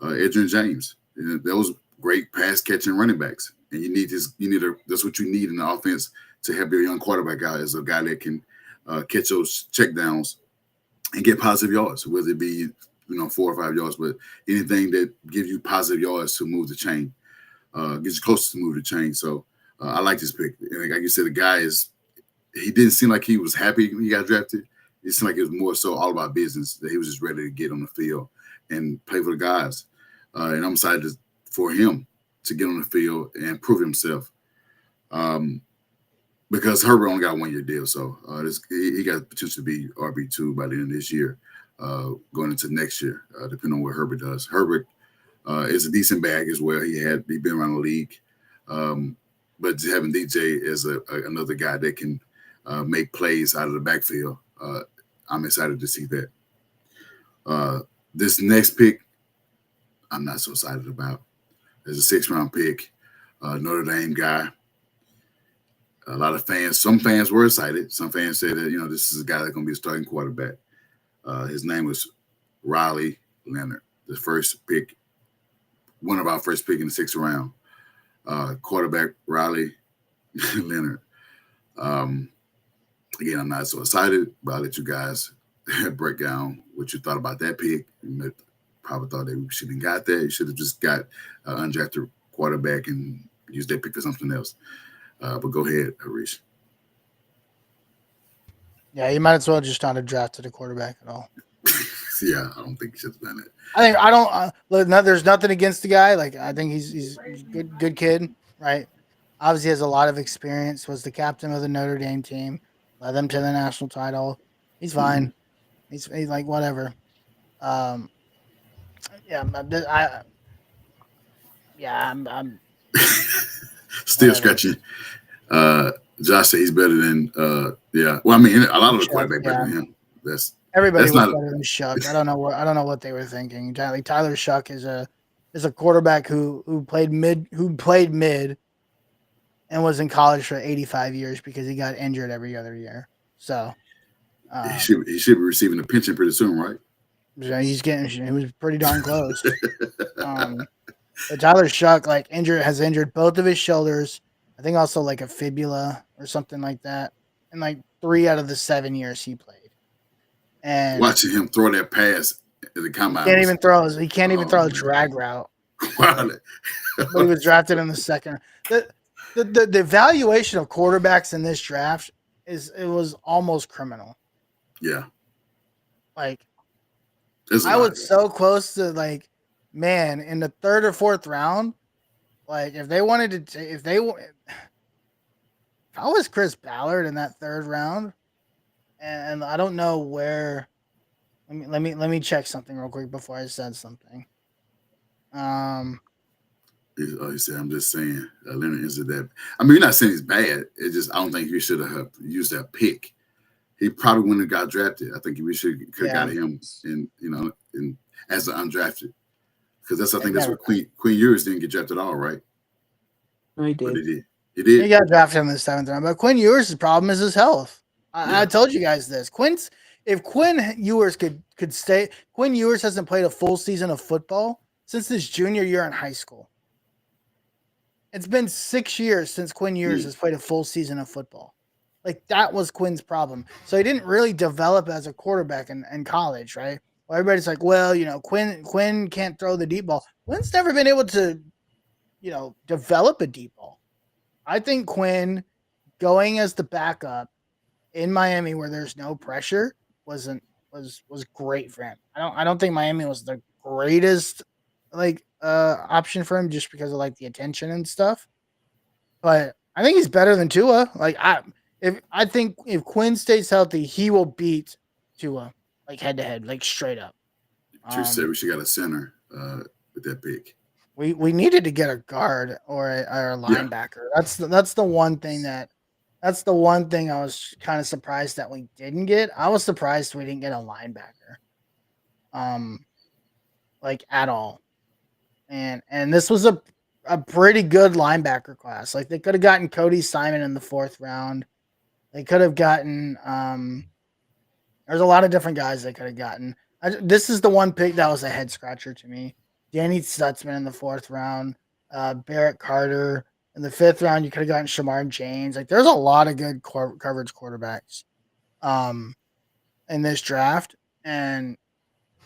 Edgerrin James. Those great pass catching running backs, and that's what you need in the offense to help your young quarterback out, is a guy that can catch those checkdowns and get positive yards, whether it be 4 or 5 yards, but anything that gives you positive yards to move the chain, gets you closer to move the chain. So I like this pick. And like you said, the guy he didn't seem like he was happy when he got drafted. It seemed like it was more so all about business, that he was just ready to get on the field and play for the guys. And I'm excited for him to get on the field and prove himself. Because Herbert only got a 1 year deal. So he got potential to be RB2 by the end of this year, going into next year, depending on what Herbert does. Herbert is a decent bag as well. He's been around the league. But having DJ as another guy that can make plays out of the backfield, I'm excited to see that. This next pick, I'm not so excited about. There's a 6th round pick, Notre Dame guy. A lot of fans, some fans were excited. Some fans said that, this is a guy that's going to be a starting quarterback. His name was Riley Leonard, the first pick, one of our first pick in the 6th round. Quarterback Riley Leonard. Again, I'm not so excited, but I'll let you guys break down what you thought about that pick. You probably thought that we shouldn't have got that. You should have just got an undrafted quarterback and used that pick for something else. But go ahead, Harish. Yeah, you might as well just not have drafted a quarterback at all. Yeah, I don't think you should have done it. I don't. There's nothing against the guy. Like, I think he's a good kid, right? Obviously, has a lot of experience. Was the captain of the Notre Dame team. Led them to the national title. He's fine. Mm-hmm. He's like whatever. I'm still scratching. Josh said he's better than yeah. Well, I mean, a lot of the quarterback better than him. Everybody was better than Shuck. I don't know what they were thinking. Tyler Shuck is a quarterback who played mid and was in college for 85 years because he got injured every other year. So He should be receiving a pension pretty soon, right? he was pretty darn close. But Tyler Shuck has injured both of his shoulders. I think also like a fibula or something like that. In like 3 out of the 7 years he played. And watching him throw that pass in the combine, he can't even throw a drag route. Wow. But he was drafted in the second. The evaluation of quarterbacks in this draft was almost criminal. Yeah. Like I was so close to man, in the 3rd or 4th round, if they wanted to if I was Chris Ballard in that 3rd round, and I don't know where. Let me check something real quick before I said something. He said, "I'm just saying, Leonard is that. I mean, you're not saying he's bad. It's just I don't think he should have used that pick. He probably wouldn't have got drafted. I think we could have got him in as an undrafted, because I think that's what Quinn Ewers didn't get drafted at all, right? No, he did. But he did. He got drafted in the 7th round, but Quinn Ewers' problem is his health. I told you guys this. If Quinn Ewers could stay, Quinn Ewers hasn't played a full season of football since his junior year in high school. It's been 6 years since Quinn Ewers has played a full season of football. That was Quinn's problem. So he didn't really develop as a quarterback in college, right? Well, everybody's like, well, Quinn can't throw the deep ball. Quinn's never been able to, develop a deep ball. I think Quinn going as the backup in Miami where there's no pressure was great for him. I don't think Miami was the greatest option for him just because of the attention and stuff. But I think he's better than Tua. I think if Quinn stays healthy, he will beat Tua head to head, straight up. True said we should got a center with that pick. We needed to get a guard or a linebacker. Yeah. That's the one thing I was kind of surprised that we didn't get. I was surprised we didn't get a linebacker. At all. And this was a pretty good linebacker class. They could have gotten Cody Simon in the 4th round. They could have gotten there's a lot of different guys they could have gotten. This is the one pick that was a head scratcher to me. Danny Stutzman in the 4th round, Barrett Carter in the 5th round. You could have gotten Shamar James. There's a lot of good coverage quarterbacks in this draft, and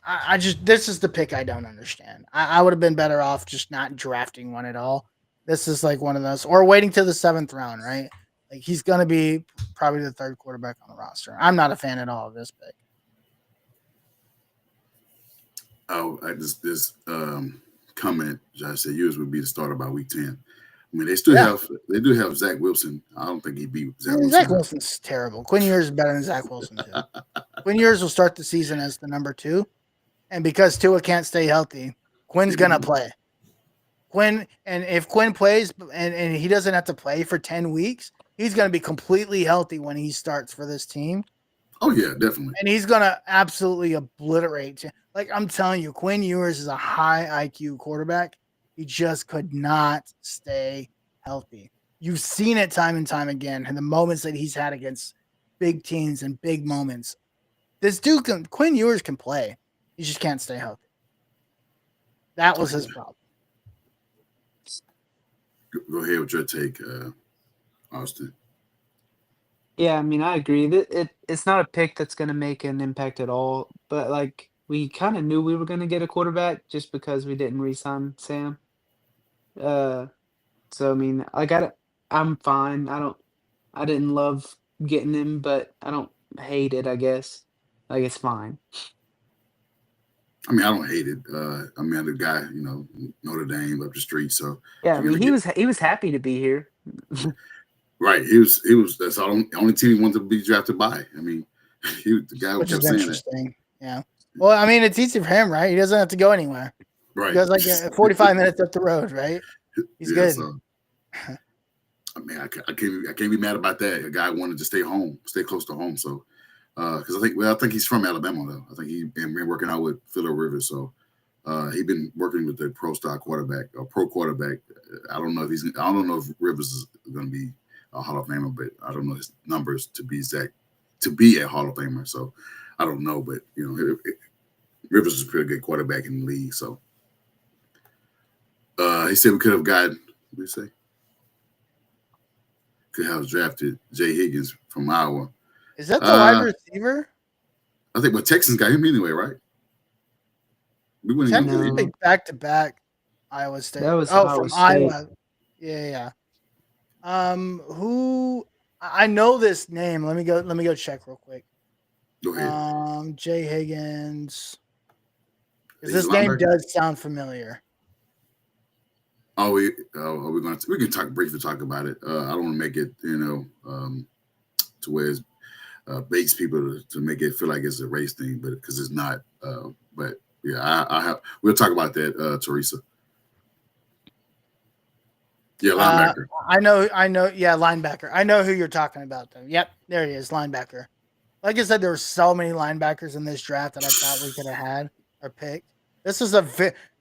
I just this is the pick I don't understand. I would have been better off just not drafting one at all. This is one of those, or waiting till the 7th round, right? He's going to be probably the 3rd quarterback on the roster. I'm not a fan at all of this pick. Oh, this comment, Josh said Ewers would be the starter by week 10. I mean, they do have Zach Wilson. I don't think he beat Zach Wilson. Zach Wilson's terrible. Quinn Ewers is better than Zach Wilson too. Quinn Ewers will start the season as the number 2, and because Tua can't stay healthy, Quinn's gonna play. If Quinn plays and he doesn't have to play for 10 weeks, he's gonna be completely healthy when he starts for this team. Oh yeah, definitely. And he's gonna absolutely obliterate. I'm telling you, Quinn Ewers is a high IQ quarterback. He just could not stay healthy. You've seen it time and time again, and the moments that he's had against big teams and big moments. This dude, Quinn Ewers, can play. He just can't stay healthy. That was his problem. Go ahead with your take, Austin. Yeah, I mean, I agree. It's not a pick that's going to make an impact at all, but we kind of knew we were going to get a quarterback just because we didn't re-sign Sam. So I mean, I'm fine. I didn't love getting him, but I don't hate it, I guess. It's fine. I mean, I don't hate it. I mean, the guy, Notre Dame up the street, so yeah. I mean, he was happy to be here. Right, he was. That's the only team he wanted to be drafted by. I mean, the guy which kept is saying interesting. that. Yeah. Well, I mean, it's easy for him, right? He doesn't have to go anywhere. Right. He goes 45 minutes up the road, right? He's good. So, I mean, I can't be mad about that. A guy wanted to stay home, stay close to home. So, because I think he's from Alabama though. I think he's been working out with Phillip Rivers. So, he's been working with the pro quarterback. I don't know if Rivers is going to be a Hall of Famer, but I don't know his numbers to be exact to be a Hall of Famer. So I don't know, but Rivers is a pretty good quarterback in the league. So he said we could have gotten. What did he say? Could have drafted Jay Higgins from Iowa. Is that the wide receiver? I think, but Texans got him anyway, right? We wouldn't Technically back to back. Iowa State. That was from Iowa. Yeah. Who? I know this name. Let me go check real quick. Go ahead. Jay Higgins. This name does sound familiar. We can briefly talk about it. I don't want to make it, to where it baits people to make it feel like it's a race thing, but because it's not. But yeah, we'll talk about that, Teresa. Yeah, linebacker. I know. Yeah, linebacker. I know who you're talking about, though. Yep, there he is, linebacker. Like I said, there were so many linebackers in this draft that I thought we could have had or picked. This is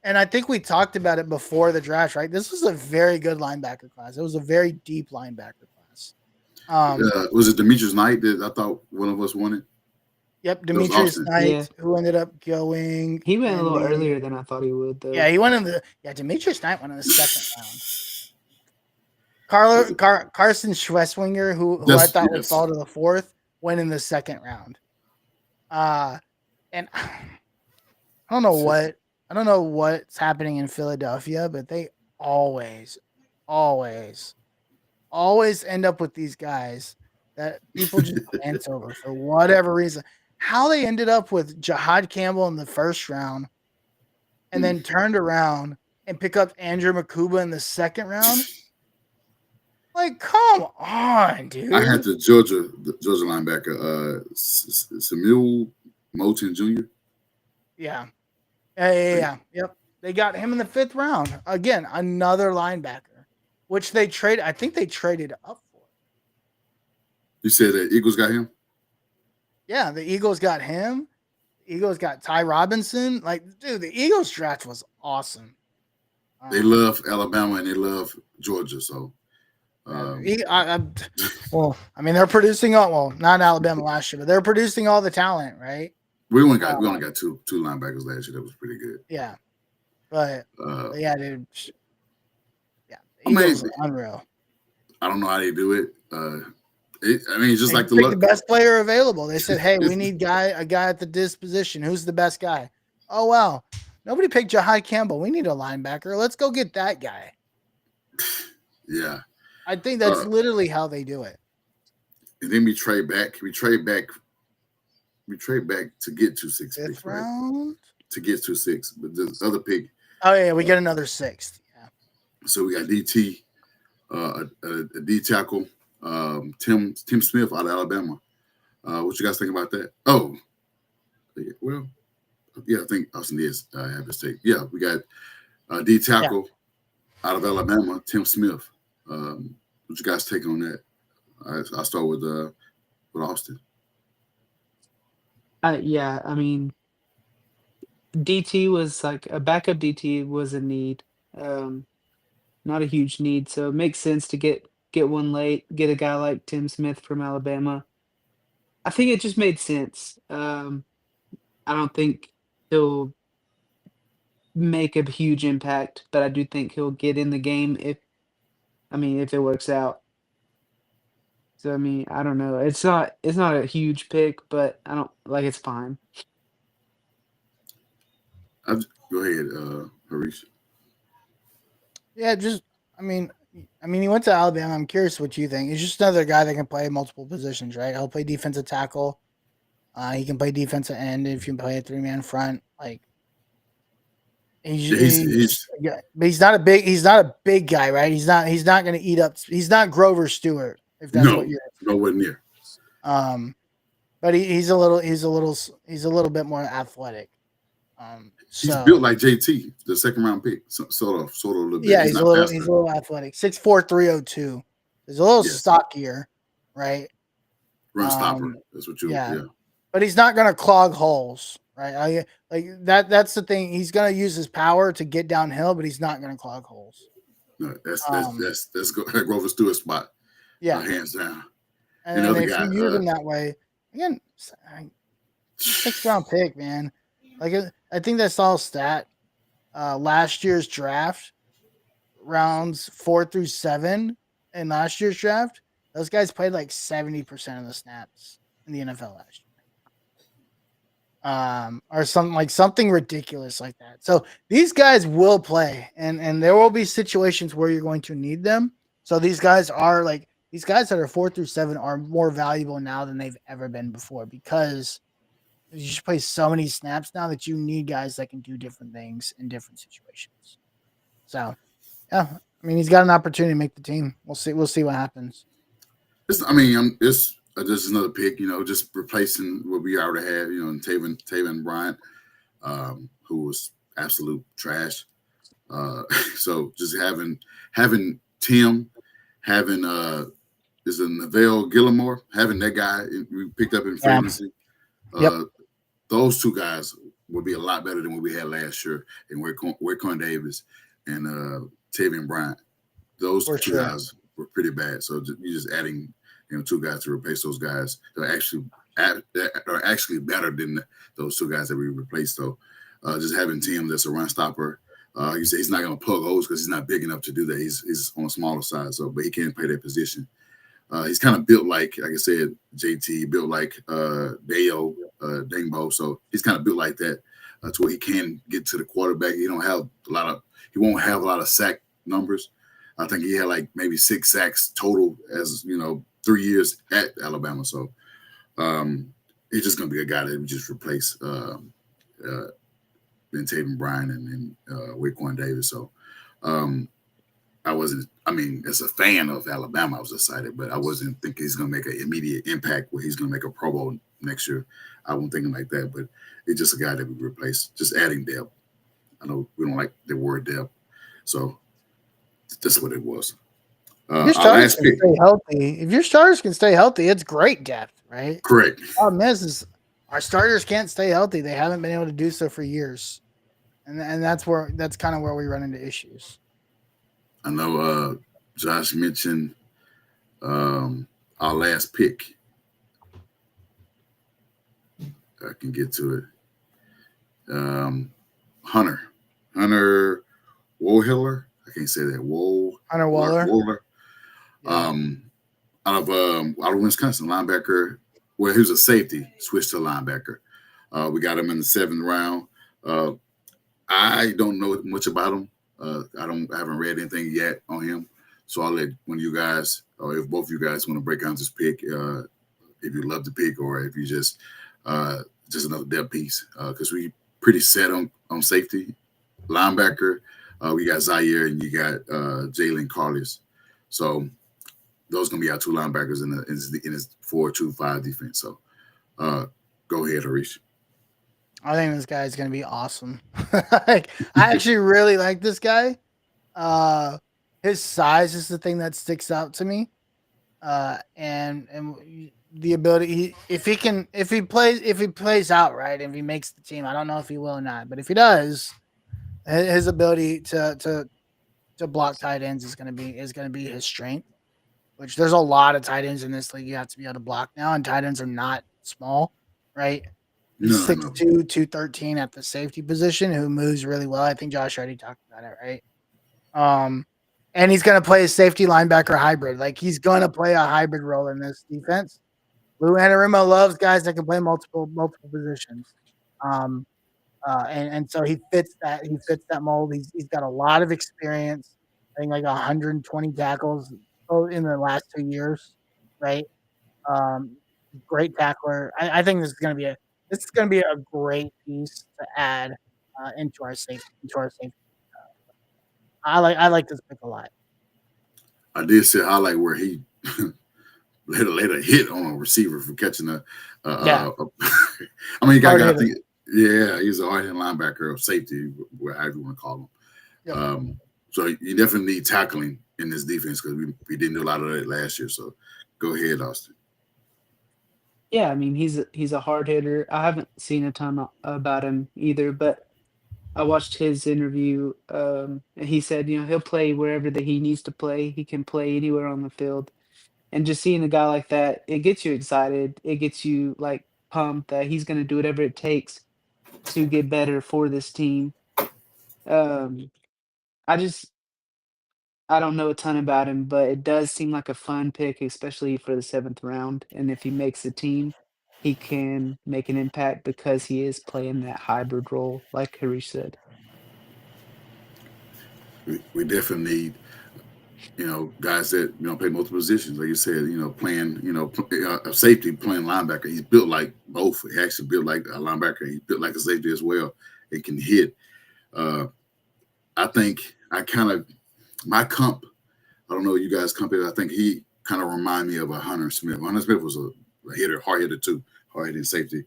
and I think we talked about it before the draft, right? This was a very good linebacker class. It was a very deep linebacker class. Was it Demetrius Knight that I thought one of us wanted? Yep, Demetrius Knight, who ended up going. He went a little earlier than I thought he would, though. Yeah, he went in Demetrius Knight went in the second round. Carson Schweswinger, who I thought would fall to the fourth, went in the second round. And I don't know what's happening in Philadelphia, but they always end up with these guys that people just glance over for whatever reason. How they ended up with Jahad Campbell in the first round and then turned around and pick up Andrew Makuba in the second round. Like, come on, dude. I had the Georgia linebacker, Samuel Moulton Jr. Yeah. Yep. They got him in the fifth round. Again, another linebacker, which I think they traded up for. You said the Eagles got him? Yeah, the Eagles got him. The Eagles got Ty Robinson. Like, dude, the Eagles draft was awesome. They love Alabama and they love Georgia, so. They're producing not Alabama last year, but they're producing all the talent, right? We only got two linebackers last year. That was pretty good. Yeah, but yeah, dude. Yeah, Eagles are unreal. I don't know how they do it. It's just like the best player available. They said, "Hey, we need a guy at the disposition. Who's the best guy?" Oh wow, nobody picked Jahai Campbell. We need a linebacker. Let's go get that guy. Yeah. I think that's literally how they do it. And then we trade back. We trade back to get 2-6 picks, right? To get 2-6, but the other pick. Oh yeah, we get another sixth. Yeah. So we got DT, a D tackle, Tim Smith out of Alabama. What you guys think about that? Oh, well, yeah, I think Austin Diaz had a mistake. Yeah, we got D tackle out of Alabama, Tim Smith. What you guys take on that? I'll start with Austin. Yeah, I mean, DT was like a backup DT was a need, not a huge need. So it makes sense to get one late, get a guy like Tim Smith from Alabama. I think it just made sense. I don't think he'll make a huge impact, but I do think he'll get in the game if it works out. So, I mean, I don't know. It's not a huge pick, but I don't it's fine. Go ahead, Harish. Yeah, he went to Alabama. I'm curious what you think. He's just another guy that can play multiple positions, right? He'll play defensive tackle. He can play defensive end if you play a 3-man front. Like, but he's not a big guy, right? He's not going to eat up. He's not Grover Stewart, if that's what you're. Nowhere near. But he's a little bit more athletic. He's built like JT, the second round pick, sort of a little bit. Yeah, he's a little athletic. 6'4", 302. He's a little stockier, right? Run stopper. That's what you. Yeah. But he's not going to clog holes, right? That's the thing. He's going to use his power to get downhill, but he's not going to clog holes. No, that's Um, Grover Stewart spot, yeah, hands down. And the and other if guy, you use him that way, again, 6th round pick, man. Like I think that's all stat. Last year's draft, rounds 4 through 7 in last year's draft, those guys played like 70% of the snaps in the NFL last year. Or something ridiculous like that. So these guys will play, and there will be situations where you're going to need them. So these guys that are 4 through 7 are more valuable now than they've ever been before because you just play so many snaps now that you need guys that can do different things in different situations. So yeah, I mean he's got an opportunity to make the team. We'll see. We'll see what happens. it's just another pick. Just replacing what we already have. And Taven Bryant, who was absolute trash. So just having Tim, having is it Neville Gillimore, having that guy we picked up in free agency. Yep. Those two guys will be a lot better than what we had last year, and Waquan Davis and Tavian Bryant. Those two guys were pretty bad. So you're just adding, two guys to replace those guys. They're actually better than those two guys that we replaced. Though, just having Tim that's a run stopper. You say he's not going to plug holes because he's not big enough to do that. He's on a smaller side, but he can play that position. He's kind of built like I said, JT built like Deo Dingbo. So he's kind of built like that to where he can get to the quarterback. He won't have a lot of sack numbers. I think he had like maybe 6 sacks total as 3 years at Alabama. So he's just going to be a guy that we just replace Ben Taven Bryan and Waquan Davis. So as a fan of Alabama, I was excited, but I wasn't thinking he's going to make an immediate impact where he's going to make a Pro Bowl next year. I wasn't thinking like that, but it's just a guy that we replace, just adding depth. I know we don't like the word depth, so that's what it was. If your starters can stay healthy, it's great depth, right? Correct. The problem is our starters can't stay healthy. They haven't been able to do so for years, and that's kind of where we run into issues. I know Josh mentioned our last pick. I can get to it. Hunter Wohlhiller. I can't say that. Hunter Wohler. Yeah. Out of Wisconsin, linebacker. Well, he was a safety, switched to linebacker. We got him in the 7th round. I don't know much about him. I haven't read anything yet on him. So I'll let one of you guys, or if both of you guys want to break down this pick, if you love the pick or if you just another depth piece, because we pretty set on safety. Linebacker, we got Zaire and you got Jalen Carlos. So those going to be our 2 linebackers in his 4-2-5 defense. So go ahead, Harish. I think this guy is going to be awesome. I actually really like this guy. His size is the thing that sticks out to me. And the ability if he plays out right, if he makes the team, I don't know if he will or not, but if he does, his ability to block tight ends is going to be his strength. Which there's a lot of tight ends in this league you have to be able to block now, and tight ends are not small, right? He's 6'2", 213 at the safety position, who moves really well. I think Josh already talked about it, right? And he's going to play a safety linebacker hybrid. Like, he's going to play a hybrid role in this defense. Lou Anarumo loves guys that can play multiple positions. And so he fits that mold. He's got a lot of experience. I think like 120 tackles in the last 2 years, right? Great tackler. I think this is going to be a great piece to add into our safety. I like this pick a lot. I did see a highlight where he let a hit on a receiver for catching I mean, I think, he's a hard-hitting linebacker of safety, however you want to call him. Yep. So you definitely need tackling in this defense because we didn't do a lot of that last year. So go ahead, Austin. Yeah, I mean he's a hard hitter. I haven't seen a ton about him either, but I watched his interview, and he said, you know, he'll play wherever that he needs to play. He can play anywhere on the field. And just seeing a guy like that, it gets you excited. It gets you like pumped that he's going to do whatever it takes to get better for this team. Um, I just I don't know a ton about him, but it does seem like a fun pick, especially for the 7th round. And if he makes the team, he can make an impact because he is playing that hybrid role, like Harish said. We definitely need, guys that play multiple positions. Like you said, playing, a safety playing linebacker. He's built like both. He actually built like a linebacker. He's built like a safety as well. It can hit. I think I kind of my comp. I don't know you guys comp it. I think he kind of remind me of a Hunter Smith. Hunter Smith was a hitter, hard hitter too, hard hitting safety.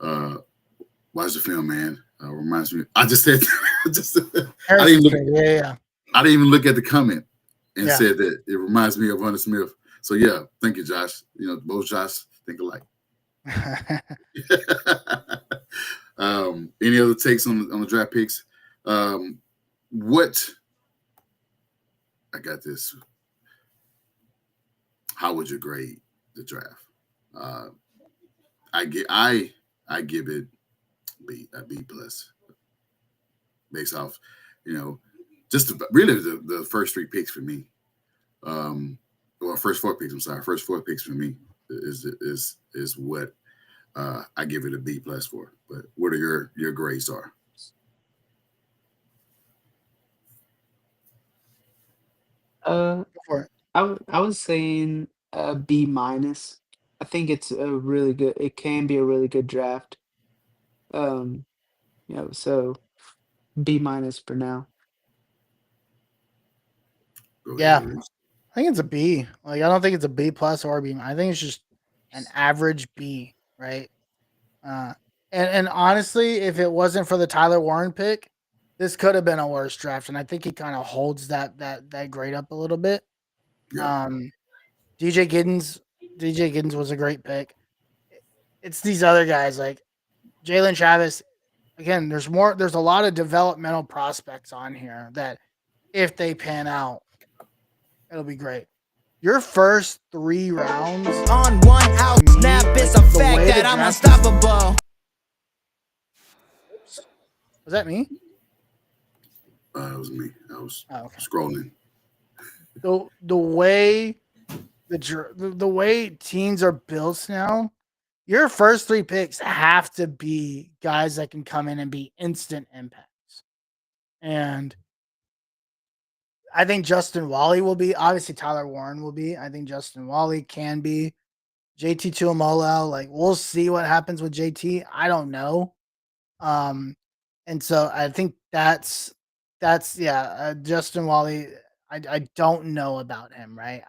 Watch the film, man. Reminds me. I just said. I didn't look. Yeah. I didn't even look at the comment and Yeah. said that it reminds me of Hunter Smith. So yeah, thank you, Josh. Both Josh think alike. Any other takes on the draft picks? What I got this. How would you grade the draft? I give it a B plus, based off, just really the first 3 picks for me. Or first 4 picks. I'm sorry, first 4 picks for me is what I give it a B plus for. But what are your grades are? Uh, Go for it. I was saying B minus. I think it's a really good. It can be a really good draft. Um, so B minus for now. Go Yeah. ahead. I think it's a B. Like, I don't think it's a B plus or a B. I think it's just an average B, right? And honestly, if it wasn't for the Tyler Warren pick, this could have been a worse draft. And I think he kind of holds that grade up a little bit. Yeah. DJ Giddens was a great pick. It's these other guys like Jalen Travis. Again, there's a lot of developmental prospects on here that if they pan out, it'll be great. Your first 3 rounds On 1 out to me, snap, it's like, a the fact way that the I'm draft is- unstoppable. Was that me? It was me. I was Oh, okay. scrolling. The way the way teams are built now, your first 3 picks have to be guys that can come in and be instant impacts. And I think Justin Wally will be. Obviously, Tyler Warren will be. I think Justin Wally can be. JT Tuamolo, like, we'll see what happens with JT. I don't know. And so I think that's Justin Wally. I don't know about him, right?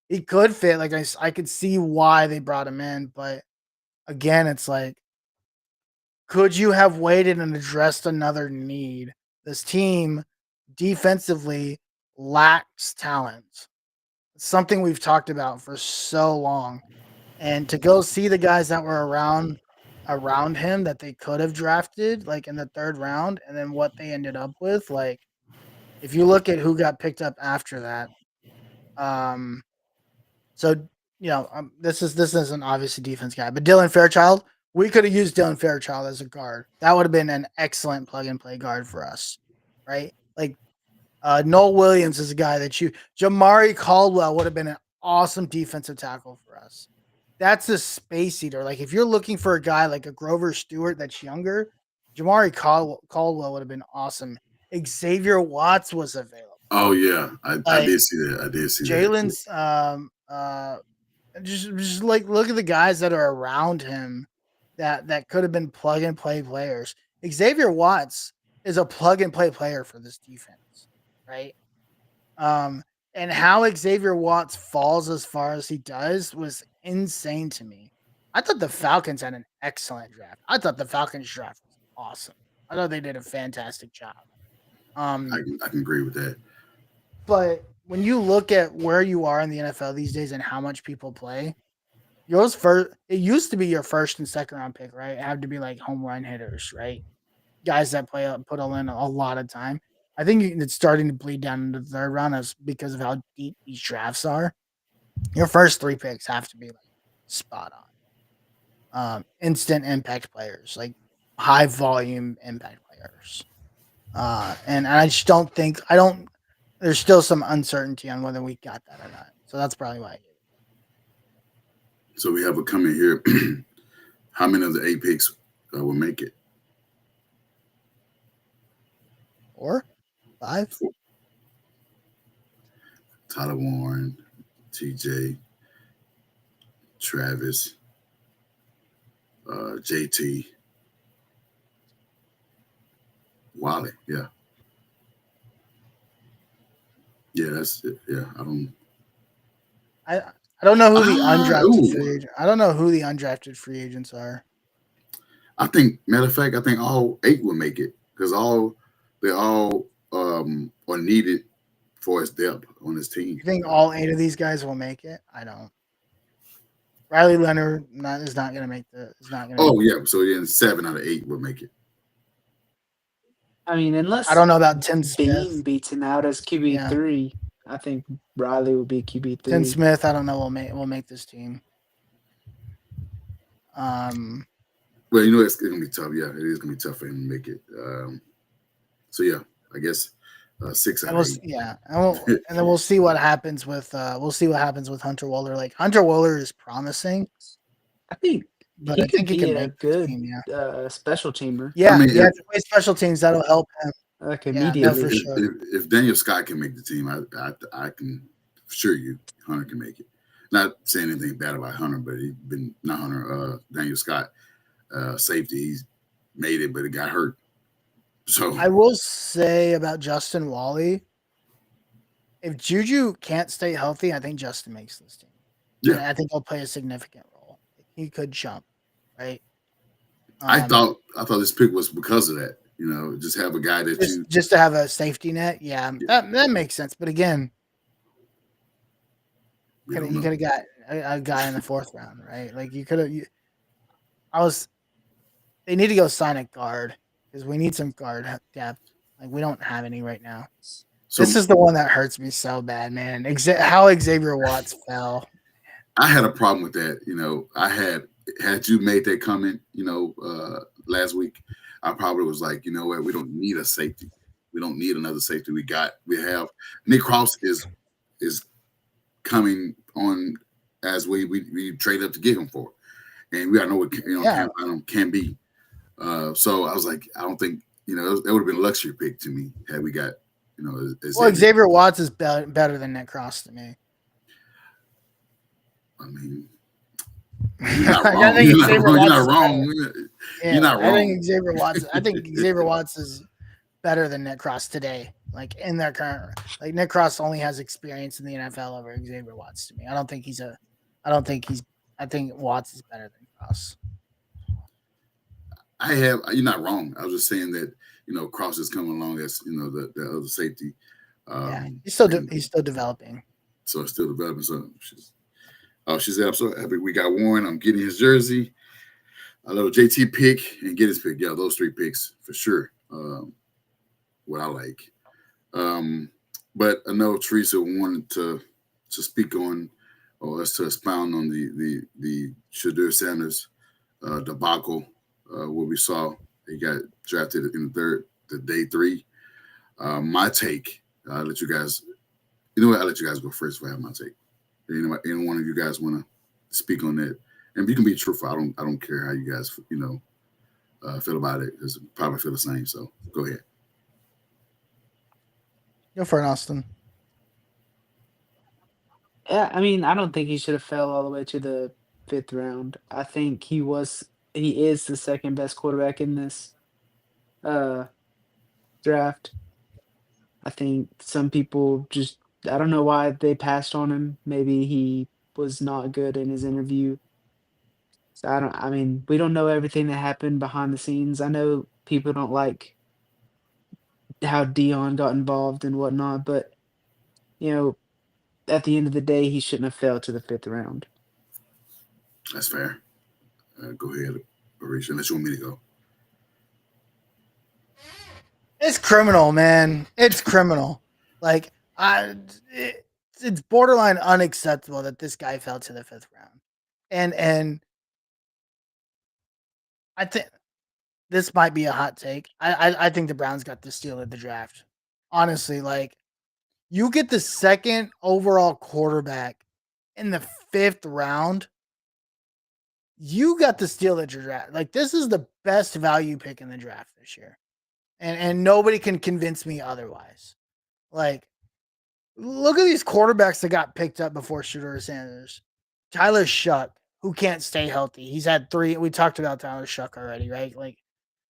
He could fit. Like, I could see why they brought him in, but again, it's like, could you have waited and addressed another need? This team defensively lacks talent. It's something we've talked about for so long. And to go see the guys that were around him that they could have drafted like in the 3rd round and then what they ended up with, like, if you look at who got picked up after that, so this isn't obviously defense guy, but Dylan Fairchild, we could have used Dylan Fairchild as a guard. That would have been an excellent plug and play guard for us, right? Like, Noel Williams is a guy that Jamari Caldwell would have been an awesome defensive tackle for us. That's a space eater. Like, if you're looking for a guy like a Grover Stewart that's younger, Jamari Caldwell would have been awesome. Xavier Watts was available. Oh yeah, I did see that. I did see Jalen's just like, look at the guys that are around him that could have been plug and play players. Xavier Watts is a plug and play player for this defense, right? And how Xavier Watts falls as far as he does was insane to me. I thought the Falcons had an excellent draft. I thought the Falcons draft was awesome. I thought they did a fantastic job. I can agree with that. But when you look at where you are in the NFL these days and how much people play, it used to be your 1st and 2nd round pick, right? It had to be like home run hitters, right? guys that put in a lot of time. I think it's starting to bleed down into the third round as because of how deep these drafts are. Your first 3 picks have to be like spot on. Instant impact players, like high volume impact players. And I just don't think I don't. There's still some uncertainty on whether we got that or not. So that's probably why. So we have a comment here. How many of the 8 picks will make it? 4, 5. Tyler Warren, TJ, Travis, JT, Wally. Yeah. Yeah, that's it. Yeah, I don't know who the ooh. undrafted free agent. I don't know who the undrafted free agents are. I think, matter of fact, I think all 8 will make it because they all are needed for his depth on his team. You think all 8 of these guys will make it? I don't. Riley Leonard is not going to make the. Is not going. Oh yeah, so then 7 out of 8 will make it. I mean, unless I don't know about Tim Bean Smith. beats him out as QB3, I think Riley will be QB3. Tim Smith, I don't know. Will make this team. Well, you know it's gonna be tough. Yeah, it is gonna be tough for him to make it. So yeah, I guess 6 out of 8. Yeah, and then we'll see what happens with Hunter Wohler. Like Hunter Wohler is promising. I think but he I could think he be can a make good team, special teamer. Yeah, I mean, if play special teams, that'll help him. Like Yeah, immediately. no, for sure. If Daniel Scott can make the team, I can assure you Hunter can make it. Not saying anything bad about Hunter, but he's been not Hunter. Daniel Scott, safety, he's made it, but it got hurt. So I will say about Justin Wally, if Juju can't stay healthy, I think Justin makes this team. yeah, And I think he'll play a significant role. He could jump, right? I thought this pick was because of that. You know, just have a guy that just to have a safety net. Yeah, that makes sense. But again, you could have got a guy in the 4th round, right? Like you could have. They need to go sign a guard because we need some guard depth. Like we don't have any right now. So, this is the one that hurts me so bad, man. How Xavier Watts fell. I had a problem with that. You know, had you made that comment, last week, I probably was like, you know what, we don't need a safety. We don't need another safety. We have Nick Cross is coming on as we traded up to get him for, and we all know what can be. So I was like, I don't think that would have been a luxury pick to me had we got Xavier Watts is better than Nick Cross to me. I mean, you're not wrong. You're not wrong. You're not wrong. I think Xavier Watts is better than Nick Cross today. Like in their current, like Nick Cross only has experience in the NFL over Xavier Watts to me. I think Watts is better than Cross. You're not wrong. I was just saying that, Cross is coming along as, the other safety. He's still developing. So it's still developing. So she's absolutely happy. We got Warren. I'm getting his jersey. I love JT pick and get his pick. Yeah, those 3 picks for sure. What I like. But I know Teresa wanted to speak on, or us to expound on the Shedeur Sanders debacle. What we saw, he got drafted in the day 3. My take, I'll let you guys, I'll let you guys go first if I have my take. Any one of you guys want to speak on that? And you can be truthful. I don't care how you guys, feel about it, because probably feel the same. So go ahead. Go for it, Austin. Yeah, I mean, I don't think he should have fell all the way to the 5th round. I think he is the second best quarterback in this draft. I think some people I don't know why they passed on him. Maybe he was not good in his interview. So we don't know everything that happened behind the scenes. I know people don't like how Dion got involved and whatnot, but at the end of the day, he shouldn't have fell to the 5th round. That's fair. Go ahead, Arisha, unless you want me to go. It's criminal, man. It's criminal. Like it's borderline unacceptable that this guy fell to the 5th round, and I think this might be a hot take. I think the Browns got the steal at the draft. Honestly, like you get the 2nd overall quarterback in the 5th round. You got the steal at your draft. Like this is the best value pick in the draft this year, and nobody can convince me otherwise. Like, look at these quarterbacks that got picked up before Shedeur Sanders. Tyler Shuck, who can't stay healthy. He's had 3. We talked about Tyler Shuck already, right? Like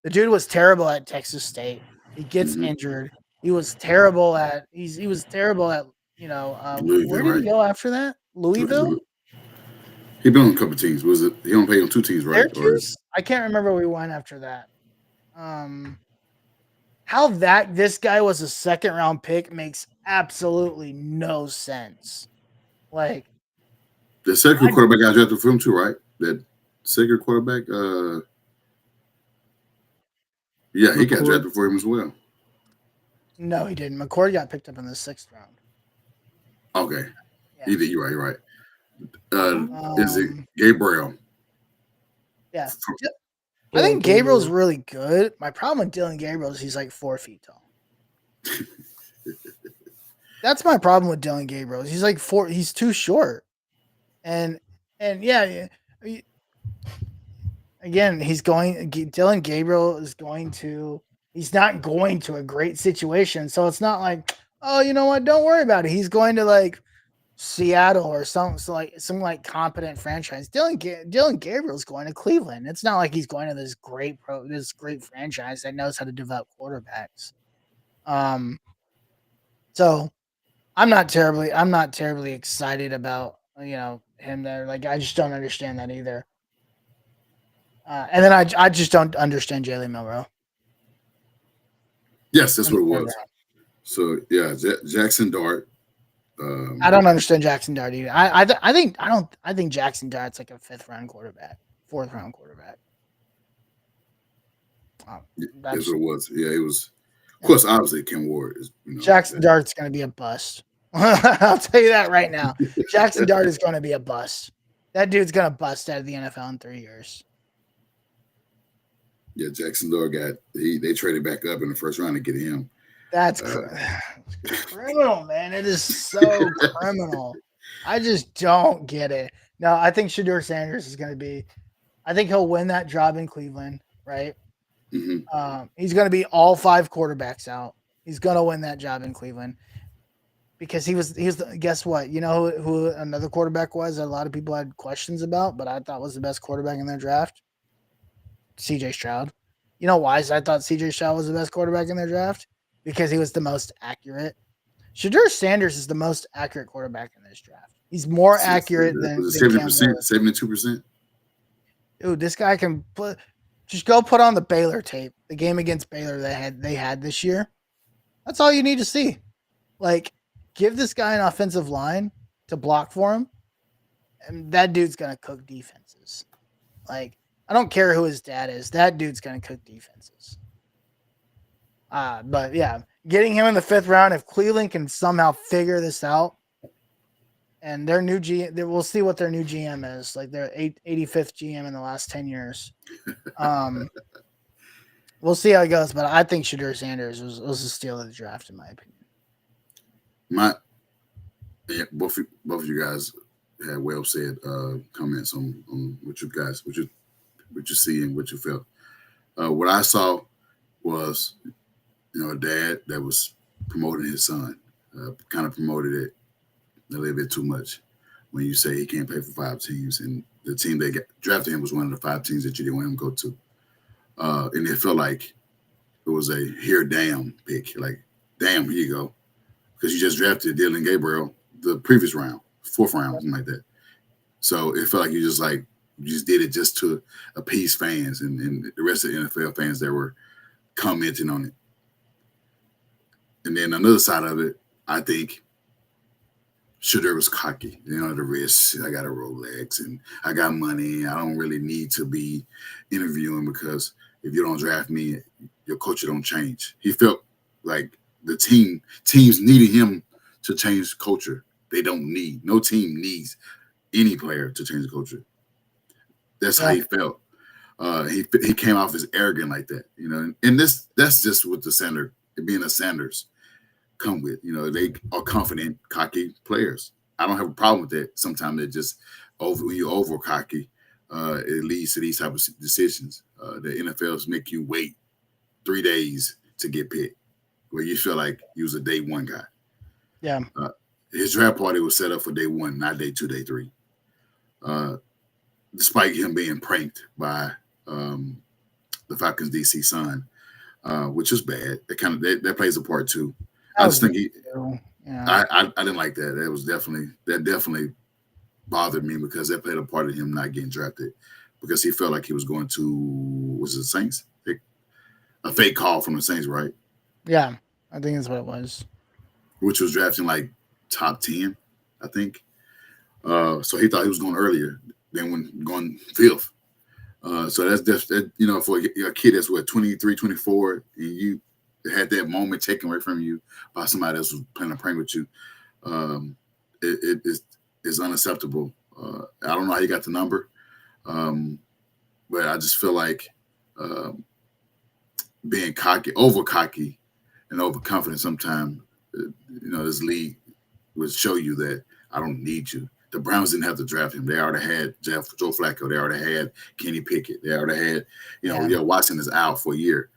the dude was terrible at Texas State. He gets injured. He was terrible at he was terrible at where did he go after that? Louisville? He been on a couple teams. Was it he only played on 2 teams, right? Syracuse? I can't remember where we went after that. How this guy was a 2nd round pick makes absolutely no sense. Like the second quarterback got drafted for him too, right? That second quarterback, yeah, he got drafted for him as well. No, he didn't. McCord got picked up in the 6th round. Okay, Yeah. you're right. Is it Gabriel? Yeah. I think Gabriel's really good. My problem with Dylan Gabriel is he's like 4 feet tall. That's my problem with Dylan Gabriel. He's like 4. He's too short. And yeah. Again, Dylan Gabriel is going to. He's not going to a great situation, so it's not like, oh, you know what? Don't worry about it. He's going to like Seattle or some competent franchise. Dylan Gabriel's going to Cleveland. It's not like he's going to this great franchise that knows how to develop quarterbacks. So I'm not terribly excited about him there. Like I just don't understand that either. And then I just don't understand Jalen Milroe. Yes, that's what it was. So yeah, Jackson Dart. I don't understand Jackson Dart either. I think Jackson Dart's like a 5th round quarterback, 4th round quarterback. That's what it was. Yeah, it was. Of course, obviously, Ken Ward is. Jackson Dart's going to be a bust. I'll tell you that right now. Jackson Dart is going to be a bust. That dude's going to bust out of the NFL in 3 years. Yeah, Jackson Dart they traded back up in the 1st round to get him. That's criminal, man. It is so criminal. I just don't get it. No, I think Shedeur Sanders is going to be. I think he'll win that job in Cleveland, right? Mm-hmm. He's going to be all 5 quarterbacks out. He's going to win that job in Cleveland because he was. Guess what? You know who another quarterback was that a lot of people had questions about, but I thought was the best quarterback in their draft? CJ Stroud. You know why I thought CJ Stroud was the best quarterback in their draft? Because he was the most accurate. Shedeur Sanders is the most accurate quarterback in this draft. He's more accurate than 70%, 72%. Dude, this guy can just go put on the Baylor tape, the game against Baylor they had this year. That's all you need to see. Like, give this guy an offensive line to block for him, and that dude's gonna cook defenses. Like, I don't care who his dad is. That dude's going to cook defenses. But yeah, getting him in the 5th round, if Cleveland can somehow figure this out, and their new GM, we'll see what their new GM is, like their 85th GM in the last 10 years. We'll see how it goes, but I think Shedeur Sanders was a steal of the draft, in my opinion. Both of you guys had well said comments on what you see and what you felt. What I saw was, a dad that was promoting his son, kind of promoted it a little bit too much. When you say he can't play for 5 teams, and the team they drafted him was one of the 5 teams that you didn't want him to go to, and it felt like it was a damn pick, like damn, here you go, because you just drafted Dylan Gabriel the previous round, 4th round, something like that. So it felt like you just did it just to appease fans and the rest of the NFL fans that were commenting on it. And then another side of it, I think Shedeur was cocky. The risk. I got a Rolex and I got money. I don't really need to be interviewing because if you don't draft me, your culture don't change. He felt like the teams needed him to change culture. They don't need no team needs any player to change the culture. That's how he felt. He came off as arrogant like that, you know, and that's just what the Sanders being a Sanders come with. You know, they are confident, cocky players. I don't have a problem with that. Sometimes it just when you're over cocky, it leads to these type of decisions. The NFLs make you wait 3 days to get picked, where you feel like you was a day one guy. Yeah. His draft party was set up for day one, not day 2, day 3. Despite him being pranked by the Falcons DC son, which is bad. That plays a part too. I just think I didn't like that. That definitely bothered me because that played a part of him not getting drafted because he felt like he was going to the Saints. A fake call from the Saints, right? Yeah, I think that's what it was. Which was drafting like top 10, I think. So he thought he was going earlier than when going 5th. So that's that, you know, for a kid that's what 23, 24, and you had that moment taken away from you by somebody else was playing a prank with you. It is unacceptable. I don't know how you got the number, but I just feel like being over cocky, and overconfident sometimes, you know, this league would show you that I don't need you. The Browns didn't have to draft him. They already had Joe Flacco. They already had Kenny Pickett. They already had, Watson is out for a year.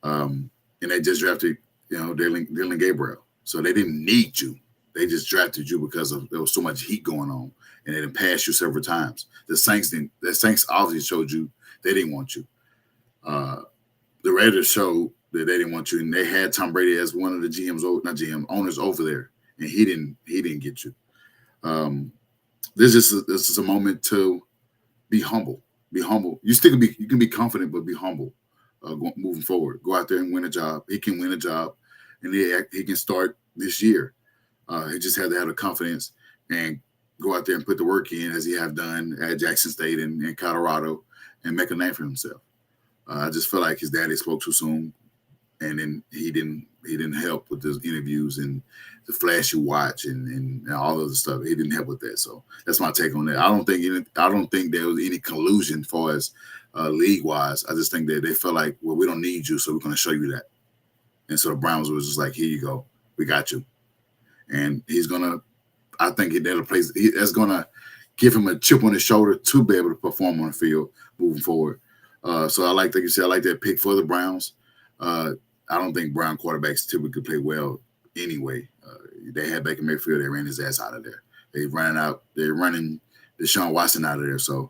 And they just drafted, Dylan Gabriel. So they didn't need you. They just drafted you because there was so much heat going on, and they didn't pass you several times. The Saints obviously showed you they didn't want you. The Raiders showed that they didn't want you, and they had Tom Brady as one of the owners over there, and he didn't get you. This is a moment to be humble. Be humble. You can be confident, but be humble. Moving forward, go out there and win a job. He can win a job, and he can start this year. He just had to have the confidence and go out there and put the work in as he have done at Jackson State and Colorado and make a name for himself. I just feel like his daddy spoke too soon, and then he didn't help with the interviews and the flashy watch and all of the stuff. He didn't help with that. So that's my take on that. I don't think there was any collusion as far as league wise. I just think that they felt like, well, we don't need you, so we're going to show you that. And so the Browns was just like, here you go, we got you. And I think that's going to give him a chip on his shoulder to be able to perform on the field moving forward. So like you said, I like that pick for the Browns. I don't think Brown quarterbacks typically play well anyway. They had Baker Mayfield. They ran his ass out of there. They're running Deshaun Watson out of there. So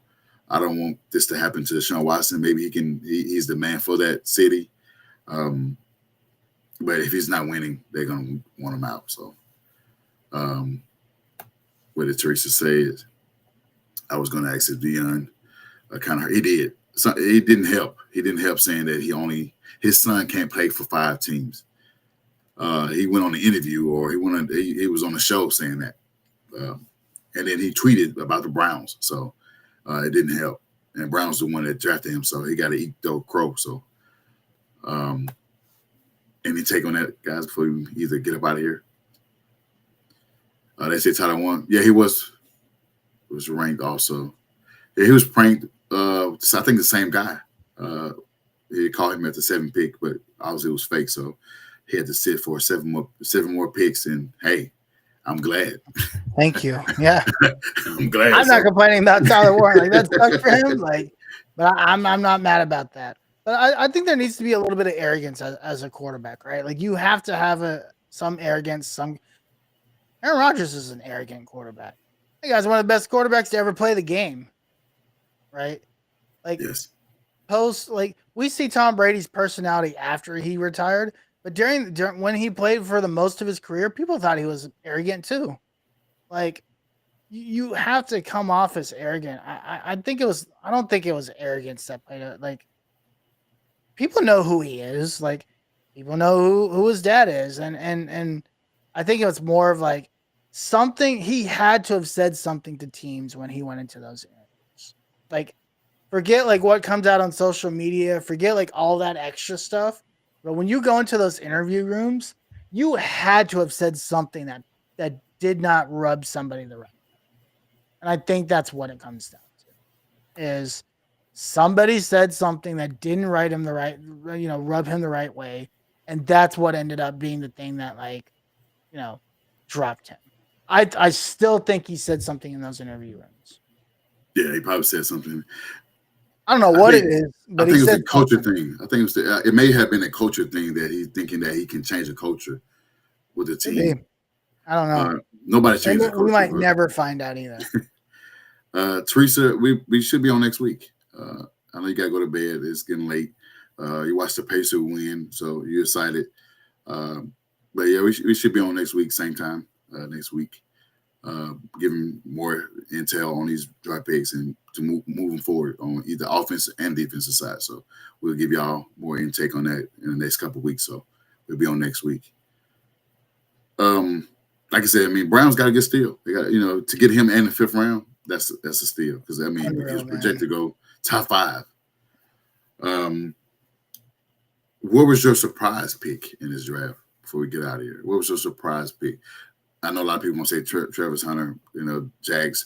I don't want this to happen to Deshaun Watson. Maybe he's the man for that city. But if he's not winning, they're going to want him out. So what did Teresa say is I was going to ask if Dion he did. So it didn't help. He didn't help saying that his son can't play for 5 teams. He went on the interview or he was on the show saying that. And then he tweeted about the Browns. So it didn't help. And Browns the one that drafted him. So he got to eat the crow. So any take on that, guys, before you either get up out of here? They say Tyler won. Yeah, he was ranked also. Yeah, he was pranked. I think the same guy. He called him at the 7th pick, but obviously it was fake. So he had to sit for 7 more picks. And hey, I'm glad. Thank you. Yeah, I'm glad. I'm not complaining about Tyler Warren. Like that sucks for him. But I'm not mad about that. But I think there needs to be a little bit of arrogance as a quarterback, right? Like you have to have some arrogance. Aaron Rodgers is an arrogant quarterback. That guy's one of the best quarterbacks to ever play the game, right? Like, yes. We see Tom Brady's personality after he retired, but during when he played for the most of his career, people thought he was arrogant too. Like, you have to come off as arrogant. I don't think it was arrogance that played it. Like, people know who he is. Like, people know who his dad is, and I think it was more of like something he had to have said something to teams when he went into those interviews. Like, forget like what comes out on social media. Forget like all that extra stuff. But when you go into those interview rooms, you had to have said something that did not rub somebody the right way. And I think that's what it comes down to. Is somebody said something that didn't rub him the right way. And that's what ended up being the thing that dropped him. I still think he said something in those interview rooms. Yeah, he probably said something. I don't know what it is, but I think he it was said a culture something. thing. I think it may have been a culture thing that he's thinking that he can change the culture with the team. Maybe. I don't know. Nobody changes the We culture. might never find out either. Teresa, we should be on next week. I know you got to go to bed. It's getting late. You watched the Pacers win, so you're excited. But yeah, we should be on next week, same time next week. Giving more intel on these draft picks and to moving forward on either offensive and defensive side. So we'll give y'all more intake on that in the next couple of weeks. So we'll be on next week. Like I said, I mean, Brown's got a good steal. They got, to get him in the 5th round, that's a steal because I mean, he was projected to go top 5. What was your surprise pick in this draft before we get out of here? What was your surprise pick? I know a lot of people want to say Travis Hunter, Jags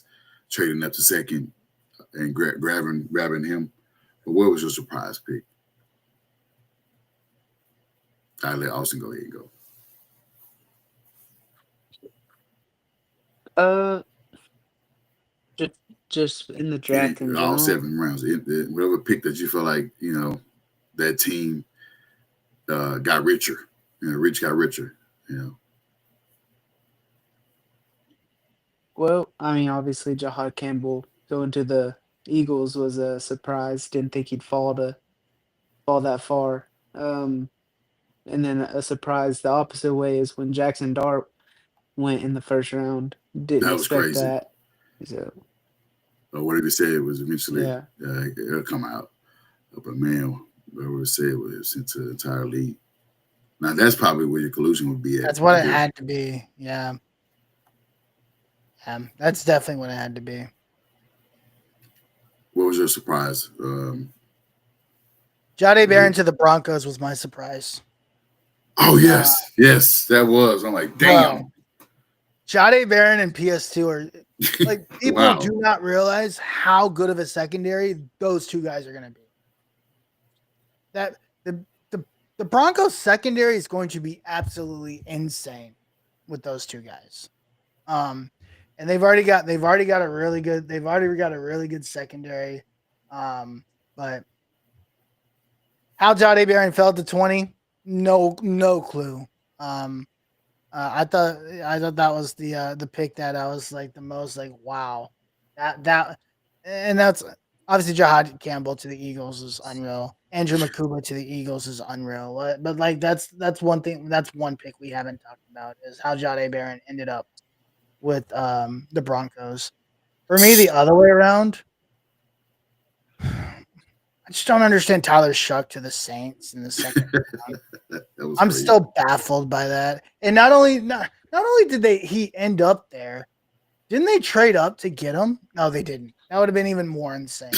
trading up to 2nd and grabbing him. But what was your surprise pick? I'll let Austin go ahead and go. Just in the draft in general. All 7 rounds. Whatever pick that you feel like, that team got richer. Rich got richer, Well, I mean, obviously, Jahad Campbell going to the Eagles was a surprise. Didn't think he'd fall that far. And then a surprise the opposite way is when Jackson Dart went in the 1st round. Didn't expect crazy. that. So, whatever he said was eventually yeah. It'll come out. But man, whatever it said was into the entire league. Now that's probably where your collusion would be at. That's what it had to be. Yeah. That's definitely what it had to be. What was your surprise? Jahdae Barron to the Broncos was my surprise. Oh, yes. Yes, that was. I'm like, damn. Jahdae Barron and PS2 are like people Wow. do not realize how good of a secondary those two guys are going to be. That the Broncos secondary is going to be absolutely insane with those two guys. And they've already got a really good secondary. But how Jahdae Barron fell to 20, no clue. I thought that was the pick that I was like the most like wow. And that's obviously Jahad Campbell to the Eagles is unreal. Andrew Makuba to the Eagles is unreal. But like that's one thing. That's one pick we haven't talked about is how Jahdae Barron ended up with the Broncos. For me, the other way around. I just don't understand Tyler Shuck to the Saints in the 2nd round. I'm still baffled by that. And not only did he end up there, didn't they trade up to get him? No, they didn't. That would have been even more insane.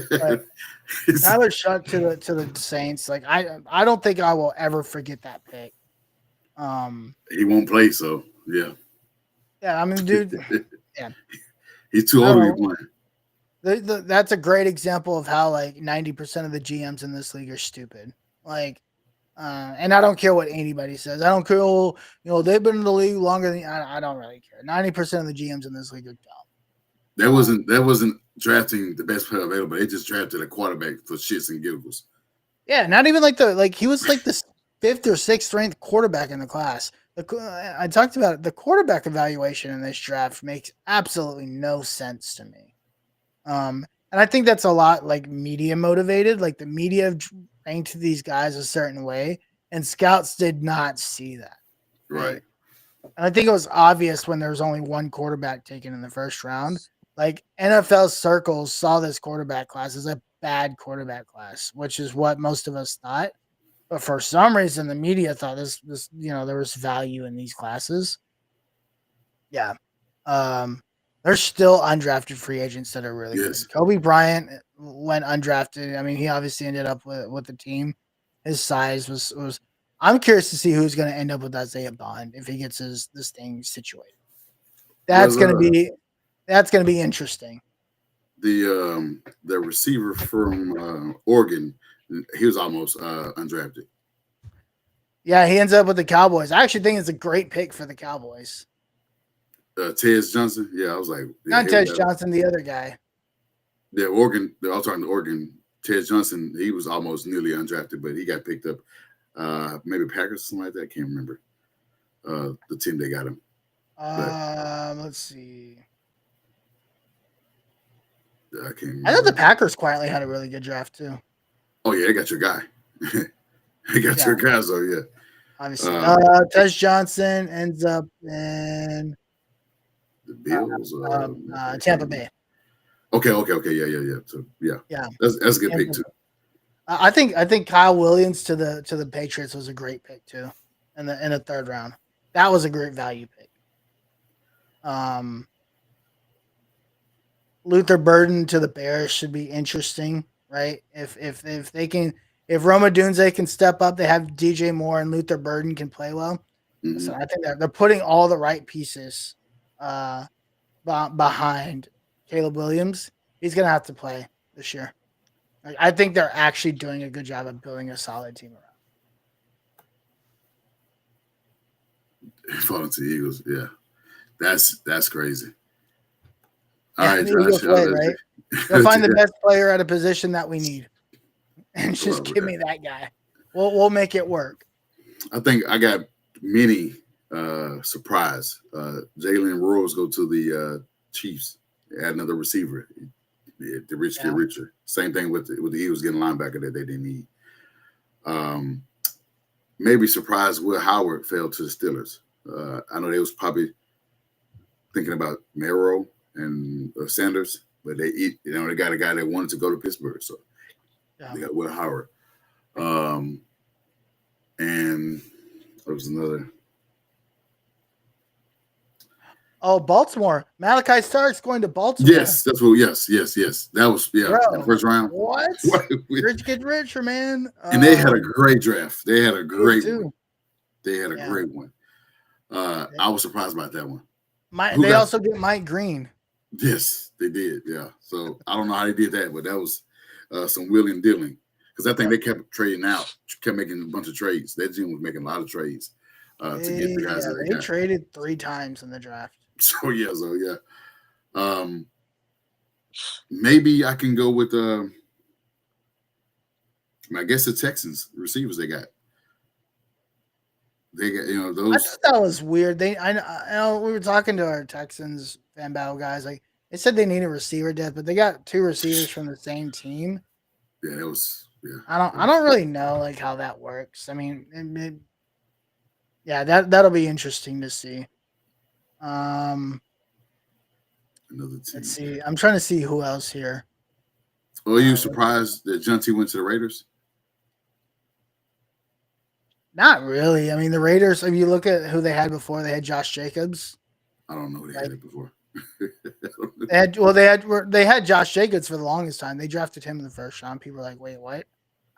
But Tyler Shuck to the Saints, like I don't think I will ever forget that pick. He won't play, so yeah. Yeah, I mean, dude. Yeah, he's too old to be playing. That's a great example of how like 90% of the GMs in this league are stupid. Like, and I don't care what anybody says. I don't care. They've been in the league longer than I don't really care. 90% of the GMs in this league are dumb. That wasn't drafting the best player available. They just drafted a quarterback for shits and giggles. Yeah, not even he was like the 5th or 6th ranked quarterback in the class. I talked about it. The quarterback evaluation in this draft makes absolutely no sense to me. And I think that's a lot like media motivated. Like the media ranked these guys a certain way, and scouts did not see that. Right. And I think it was obvious when there was only one quarterback taken in the 1st round. Like NFL circles saw this quarterback class as a bad quarterback class, which is what most of us thought. But for some reason, the media thought this there was value in these classes. Yeah. There's still undrafted free agents that are really good. Kobe Bryant went undrafted. I mean, he obviously ended up with the team. his size was. I'm curious to see who's going to end up with Isaiah Bond if he gets this thing situated. That's going to be interesting. The receiver from Oregon, he was almost undrafted. Yeah, he ends up with the Cowboys. I actually think it's a great pick for the Cowboys. Tez Johnson, yeah, I was like, Not Tez Johnson, the other guy. Yeah, Oregon. I was talking to Oregon. Tez Johnson, he was almost nearly undrafted, but he got picked up. Maybe Packers, something like that. I can't remember the team they got him. Let's see. I can't remember. I thought the Packers quietly had a really good draft too. Oh yeah, they got your guy. They got your guy, so yeah. Obviously, Tez Johnson ends up in the Bills, Tampa Bay. Okay, yeah. So yeah. That's a good pick too. I think Kyle Williams to the Patriots was a great pick too, in the third round. That was a great value pick. Luther Burden to the Bears should be interesting, right? If Roma Dunze can step up, they have DJ Moore and Luther Burden can play well. Mm-hmm. So I think they're putting all the right pieces behind Caleb Williams. He's gonna have to play this year. I think they're actually doing a good job of building a solid team around. Falling to the Eagles, yeah. That's crazy. All right, Josh. Right? Go find the best player at a position that we need, and just give me that guy. We'll make it work. I think I got many surprise. Jalen Rose go to the Chiefs. Add another receiver. The rich get richer. Same thing with the Eagles getting linebacker that they didn't need. Maybe surprised Will Howard fell to the Steelers. I know they was probably thinking about Merrow and Sanders, but they got a guy that wanted to go to Pittsburgh, so they got Will Howard. And there was another. Oh, Baltimore. Malachi Stark's going to Baltimore. Yes, that's what. Yes. That was Bro, first round. What? Rich get richer, man. And they had a great draft. They had a great one. They had a great one. I was surprised about that one. They also get Mike Green. Yes, they did. Yeah. So I don't know how they did that, but that was some wheeling dealing. Because I think they kept trading out, kept making a bunch of trades. That team was making a lot of trades to get the guys that they got. They traded 3 times in the draft. So yeah. Maybe I can go with I guess the Texans receivers they got. They got those. I thought that was weird. I know we were talking to our Texans fan battle guys. Like they said they need a receiver depth, but they got 2 receivers from the same team. Yeah, that was I don't really know like how that works. I mean, that'll be interesting to see. Another team. Let's see. I'm trying to see who else here. Are you surprised that Junty went to the Raiders? Not really. I mean, the Raiders, if you look at who they had before, they had Josh Jacobs. I don't know who they had before. They had Josh Jacobs for the longest time. They drafted him in the first round. People were like, wait, what?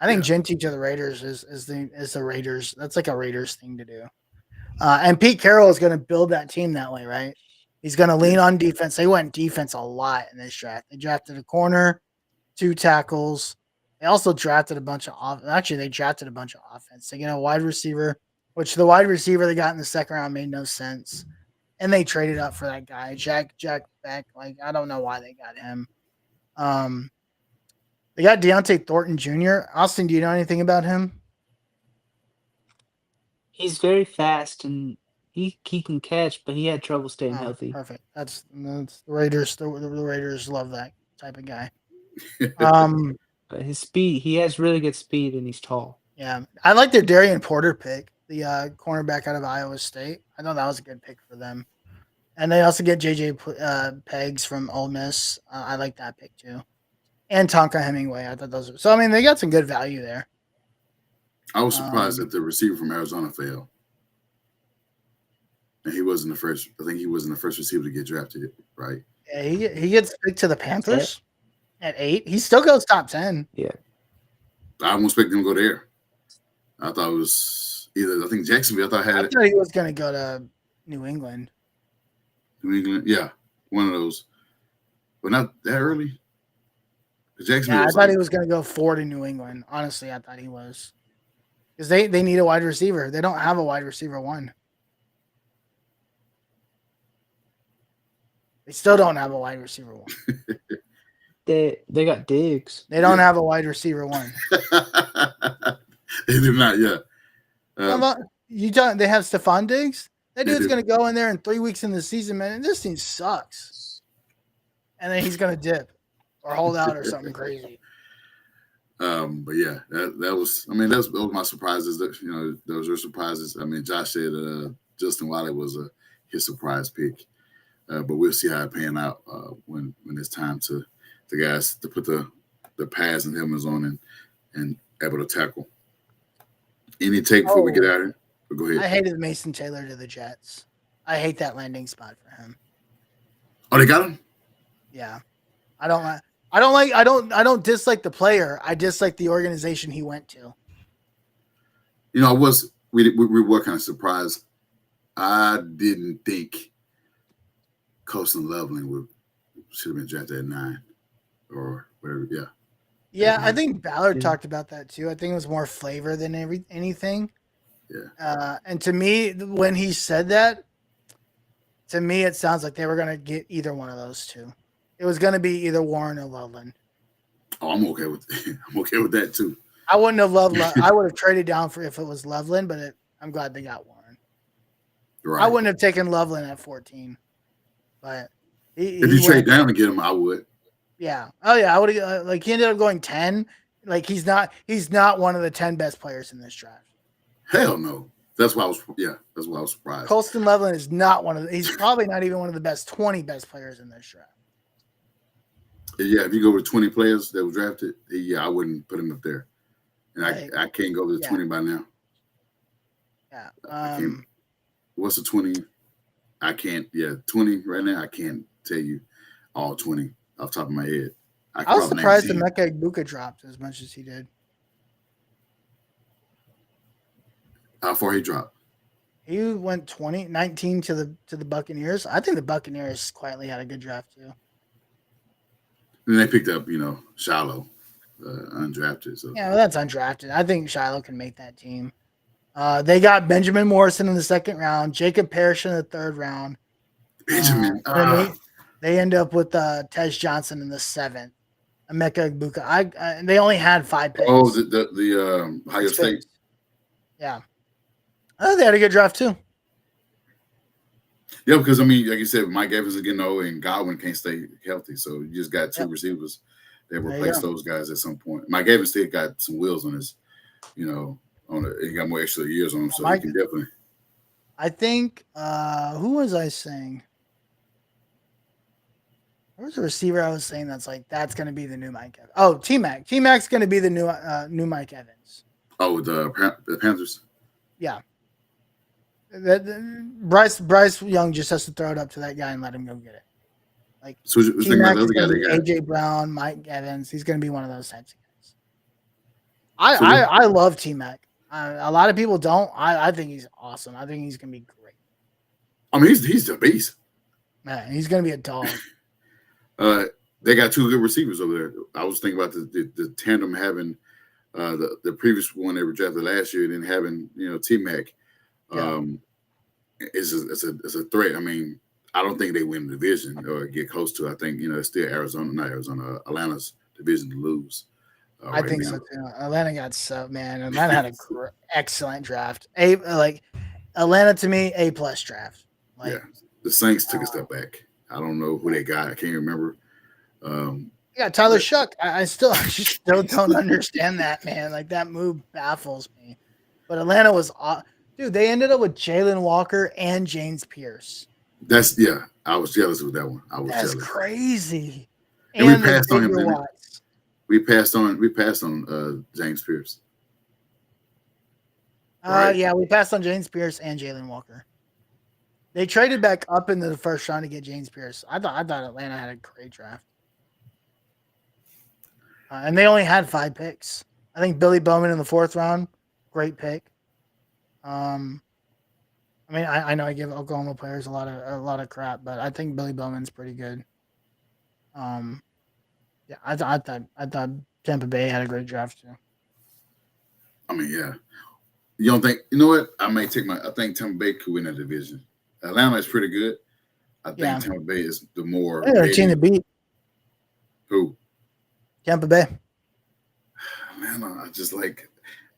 I think Genty to the Raiders is the Raiders. That's like a Raiders thing to do. And Pete Carroll is going to build that team that way, right? He's going to lean on defense. They went defense a lot in this draft. They drafted a corner, 2 tackles. They also drafted a bunch of they drafted a bunch of offense. They get a wide receiver, which the wide receiver they got in the second round made no sense. And they traded up for that guy, Jack Beck. Like, I don't know why they got him. They got Deontay Thornton Jr. Austin, do you know anything about him? He's very fast and he can catch, but he had trouble staying healthy. Perfect. That's the Raiders. The Raiders love that type of guy. But his speed, he has really good speed and he's tall. Yeah. I like their Darian Porter pick, the cornerback out of Iowa State. I thought that was a good pick for them. And they also get JJ Pegs from Ole Miss. I like that pick too. And Tonka Hemingway. I thought those were so. I mean, they got some good value there. I was surprised that the receiver from Arizona failed. And he wasn't the first. I think he wasn't the first receiver to get drafted, right? Yeah, he gets picked to the Panthers at 8. He still goes top 10. Yeah. I almost expect him to go there. I thought it was either. I think Jacksonville. I thought I had it. thought he was going to go to New England. New England. Yeah, one of those. But not that early. Jacksonville Yeah, I was thought like, he was going to go 4 to New England. Honestly, I thought he was. Because they need a wide receiver. They don't have a wide receiver 1. They still don't have a wide receiver 1. They got Diggs. They don't have a wide receiver 1. they do not. Yeah. They have Stephon Diggs? That They dude's do. going to go in there in 3 weeks in the season, man. And this team sucks. And then he's going to dip or hold out or something crazy. But yeah, that was. I mean, those my surprises. That those were surprises. I mean, Josh said Justin Wiley was his surprise pick, but we'll see how it pan out when it's time to the guys to put the pads and helmets on and able to tackle. Any take before we get out of here? Go ahead. I hated Mason Taylor to the Jets. I hate that landing spot for him. Oh, they got him? Yeah. I don't dislike the player. I dislike the organization he went to. We were kind of surprised. I didn't think Colston Loveland should have been drafted at 9 or whatever. Yeah. Yeah, I think Ballard talked about that too. I think it was more flavor than anything. Yeah. And to me, when he said that, to me, it sounds like they were going to get either one of those two. It was going to be either Warren or Loveland. Oh, I'm okay with that too. I wouldn't have loved. I would have traded down for if it was Loveland, but I'm glad they got Warren. Right. I wouldn't have taken Loveland at 14, but if you trade down to get him, I would. Yeah. Oh yeah, I would have. Like he ended up going 10. Like he's not one of the 10 best players in this draft. Hell no. That's why I was surprised. Colston Loveland is not he's probably not even one of the best 20 best players in this draft. Yeah, if you go with 20 players that were drafted, I wouldn't put him up there. And I can't go to 20 by now. Yeah. What's the 20? I can't. Yeah, 20 right now. I can't tell you all 20 off the top of my head. I was surprised that Emeka Egbuka dropped as much as he did. How far he dropped? He went 19 to the Buccaneers. I think the Buccaneers quietly had a good draft too. And they picked up, Shiloh, undrafted. So yeah, well, that's undrafted. I think Shiloh can make that team. They got Benjamin Morrison in the 2nd round, Jacob Parrish in the 3rd round. Benjamin. They end up with Tej Johnson in the 7th. Emeka Egbuka. They only had 5 picks. Oh, the Ohio State. Yeah. They had a good draft too. Yeah, because like you said, Mike Evans is getting old and Godwin can't stay healthy. So you just got 2 receivers that replace those guys at some point. Mike Evans still got some wheels on his, he got more extra years on him, so he can definitely. I think who was I saying? There was a receiver I was saying that's going to be the new Mike Evans. Oh, T-Mac. T-Mac's going to be the new Mike Evans. Oh, the Panthers? Yeah. Bryce Young just has to throw it up to that guy and let him go get it. Like so T-Mac's AJ Brown, Mike Evans. He's going to be one of those types of guys. I love T-Mac. A lot of people don't. I think he's awesome. I think he's going to be great. I mean, he's the beast. Man, he's going to be a dog. They got 2 good receivers over there. I was thinking about the tandem having the previous one they were drafted last year, and then having T-Mac. It's a threat. I mean, I don't think they win the division or get close to. I think it's still Atlanta's division to lose. I think so too. Atlanta Atlanta had an excellent draft. Atlanta to me, A+ draft. The Saints took a step back. I don't know who they got. I can't remember. Tyler Shuck. I still don't understand that, man. Like that move baffles me. But Atlanta was, dude. They ended up with Jalen Walker and James Pierce. I was jealous with that one. That's crazy. And we passed on him. We passed on James Pierce. Right? Yeah, we passed on James Pierce and Jalen Walker. They traded back up into the 1st round to get James Pierce. I thought Atlanta had a great draft. And they only had 5 picks. I think Billy Bowman in the 4th round. great pick. I mean, I know I give Oklahoma players a lot of crap, but I think Billy Bowman's pretty good. Yeah, I thought Tampa Bay had a great draft too. I mean, yeah. You don't think? You know what? I think Tampa Bay could win that division. Atlanta is pretty good. I think Tampa Bay is the more. They're a team to beat. Who? Tampa Bay. Atlanta.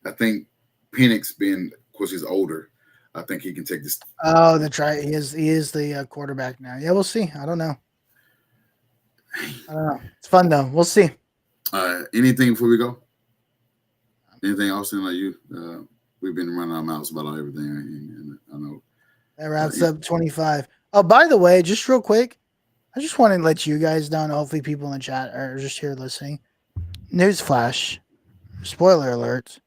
I think Penix being, of course, he's older. I think he can take this. Oh, that's right. He is the quarterback now. Yeah, we'll see. I don't know. It's fun though. We'll see. Anything before we go? Anything else? Like you, we've been running our mouths about everything. And I know that wraps up 25. Oh, by the way, just real quick, I just want to let you guys know. Hopefully, people in the chat are just here listening. Newsflash, spoiler alert: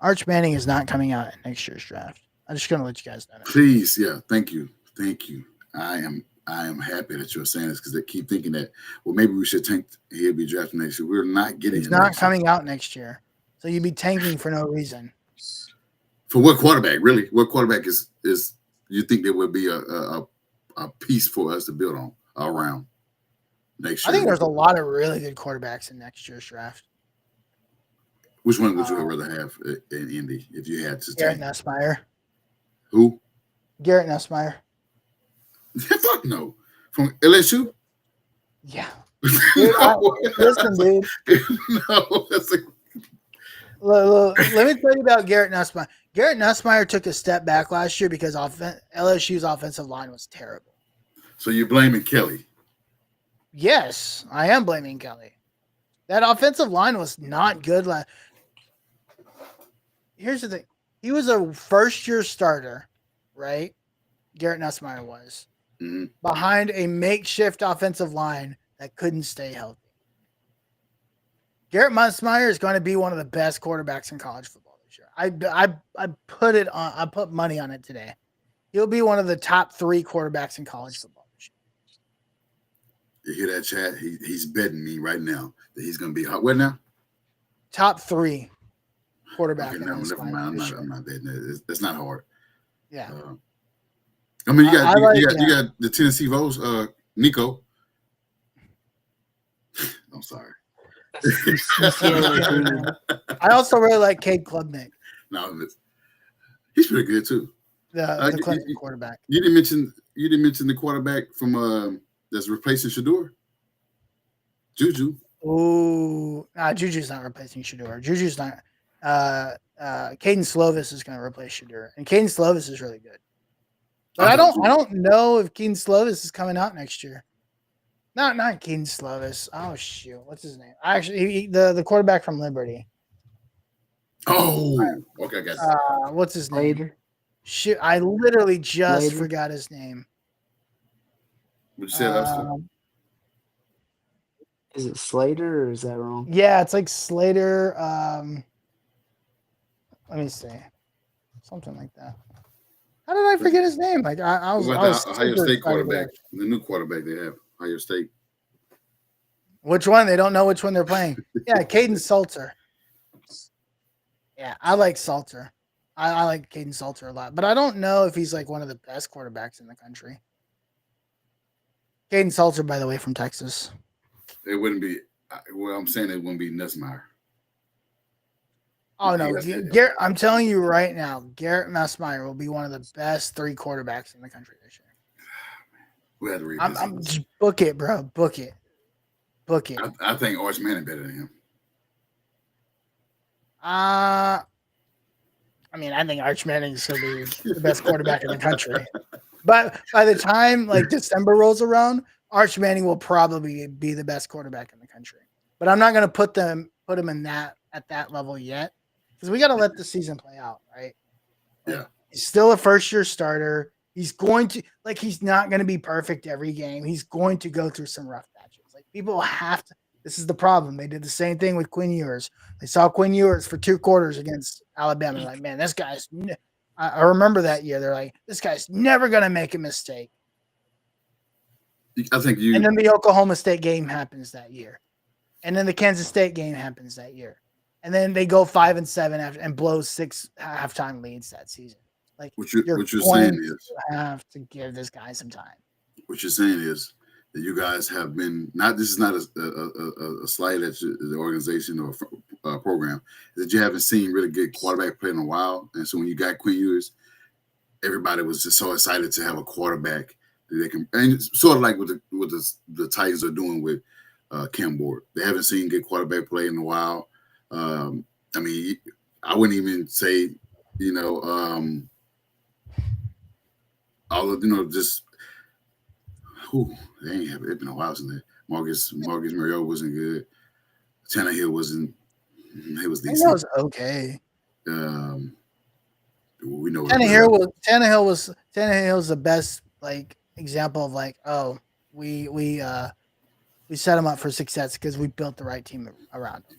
Arch Manning is not coming out in next year's draft. I'm just gonna let you guys know. Please, yeah, thank you. I am happy that you're saying this because they keep thinking that, well, maybe we should tank. He'll be drafted next year. We're not getting. He's not coming out next year, so you'd be tanking for no reason. For what quarterback? Really, what quarterback is you think there would be a piece for us to build on around next year? I think there's a lot of really good quarterbacks in next year's draft. Which one would you rather have in Indy if you had to? Garrett Nussmeier. Who? Garrett Nussmeier. Fuck no. From LSU? Yeah. Listen, dude. No, that's Look, let me tell you about Garrett Nussmeier. Garrett Nussmeier took a step back last year because LSU's offensive line was terrible. So you're blaming Kelly? Yes, I am blaming Kelly. That offensive line was not good. Here's the thing. He was a first-year starter, right? Garrett Nussmeier was. Mm-hmm. Behind a makeshift offensive line that couldn't stay healthy. Garrett Nussmeier is going to be one of the best quarterbacks in college football this year. I put it on. I put money on it today. He'll be one of the top 3 quarterbacks in college football this year. You hear that, Chad? He's betting me right now that he's going to be hot. What now? Top 3 quarterback. Okay, no, never mind. I'm not betting that. It's not hard. Yeah. I mean, you got the Tennessee Vols, Nico. I'm sorry. I also really like Cade Klubnik. No, he's pretty good too. The Clemson quarterback. You didn't mention the quarterback from that's replacing Shador. Juju. Oh, Juju's not replacing Shador. Juju's not. Caden Slovis is going to replace Shador, and Caden Slovis is really good. But I don't know if Caden Slovis is coming out next year. Not Caden Slovis. Oh shoot, what's his name? Actually, the quarterback from Liberty. Oh, okay, I got it. What's his name? Shoot, I literally just forgot his name. What you said, is it Slater or is that wrong? Yeah, it's like Slater. Let me see, something like that. How did I forget his name? Like I was Ohio State quarterback, the new quarterback they have, Ohio State. Which one? They don't know which one they're playing. Yeah, Caden Salter. Yeah, I like Salter. I like Caden Salter a lot, but I don't know if he's like one of the best quarterbacks in the country. Caden Salter, by the way, from Texas. It wouldn't be. Well, I'm saying it wouldn't be Nussmeier. Oh no, Garrett! I'm telling you right now, Garrett Nussmeier will be one of the best 3 quarterbacks in the country this year. We had to revisit. I'm just book it, bro. Book it. I think Arch Manning better than him. I mean, I think Arch Manning is going to be the best quarterback in the country. But by the time like December rolls around, Arch Manning will probably be the best quarterback in the country. But I'm not going to put him in at that level yet because we got to let the season play out, right? Yeah. He's still a first-year starter. He's not going to be perfect every game. He's going to go through some rough patches. Like people have to. This is the problem. They did the same thing with Quinn Ewers. They saw Quinn Ewers for 2 quarters against Alabama. They're like, man, this guy's. I remember that year. They're like, this guy's never going to make a mistake. I think And then the Oklahoma State game happens that year, and then the Kansas State game happens that year. and then they go 5-7 after and blow 6 halftime leads that season. Like what you're going saying is to have to give this guy some time. What you're saying is that you guys have been not. This is not a slight at the organization or program. Is that you haven't seen really good quarterback play in a while, and so when you got Quinn Ewers, everybody was just so excited to have a quarterback that they can, and it's sort of like what the Titans are doing with Cam Ward. They haven't seen good quarterback play in a while. I mean, I wouldn't even say, all of just. They ain't have it been a while since that. Marcus Mariota wasn't good. Tannehill wasn't. He was decent. That was okay. We know Tannehill was the best example of we set him up for success because we built the right team around him.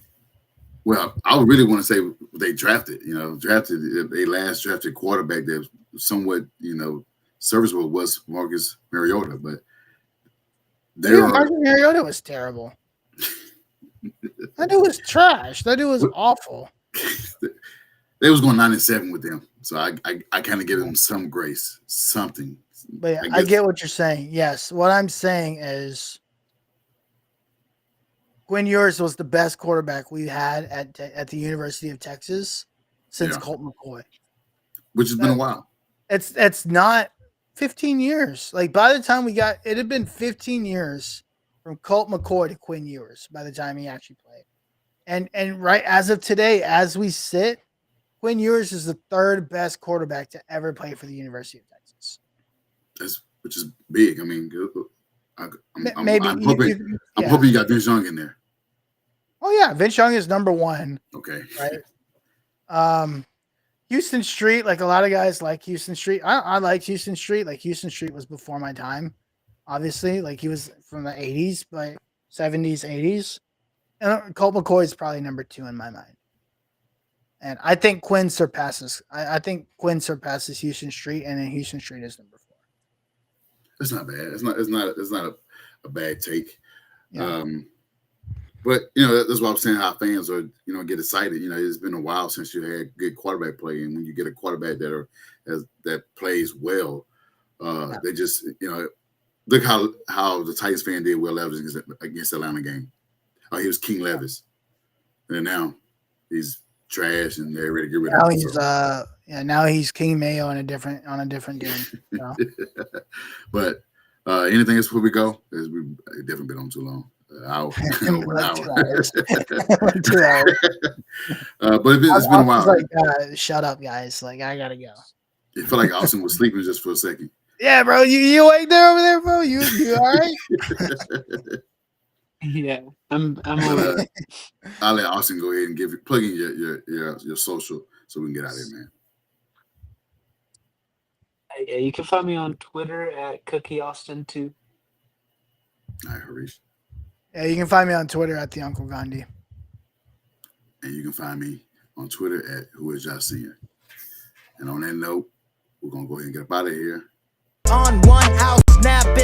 Well, I really want to say they drafted a last drafted quarterback that was somewhat serviceable was Marcus Mariota, but Marcus Mariota was terrible. That dude was trash. That dude was awful. They was going 9-7 with them, so I kind of give them some grace, something. But yeah, I get what you're saying. Yes, what I'm saying is Quinn Ewers was the best quarterback we had at the University of Texas since Colt McCoy, which has been a while. It's not 15 years. By the time it had been 15 years from Colt McCoy to Quinn Ewers by the time he actually played. And right as of today, as we sit, Quinn Ewers is the third best quarterback to ever play for the University of Texas. Which is big. I mean, I'm hoping you got Vince Young in there. Oh yeah, Vince Young is number 1. Okay. Right. Houston Street, a lot of guys like Houston Street. I liked Houston Street. Houston Street was before my time, obviously. He was from the 80s, but 70s, 80s. And Colt McCoy is probably number 2 in my mind. And I think Quinn surpasses. I think Quinn surpasses Houston Street, and then Houston Street is number 4. That's not bad. It's not a bad take. Yeah. But that's why I'm saying how fans are get excited. It's been a while since you had good quarterback play, and when you get a quarterback that plays well, they just look how the Titans fan did Will Levis against the Atlanta game. He was King Levis, and now he's trash, and they're ready to get rid of him. Now he's King Mayo on a different game. So. But anything else before we go? We've definitely been on too long. Over an hour. 2 hours. 2 hours. But it's been a while. Shut up, guys. I gotta go. It felt like Austin was sleeping just for a second. Yeah, bro. You awake there over there, bro? You all right? Yeah, I'm over. I'll let Austin go ahead and plug in your social so we can get out of here, man. Yeah, you can find me on Twitter at CookieAustin2. All right, Harish. Yeah, you can find me on Twitter at the Uncle Gandhi. And you can find me on Twitter at whoisJosiah. And on that note, we're gonna go ahead and get up out of here. On one out snap.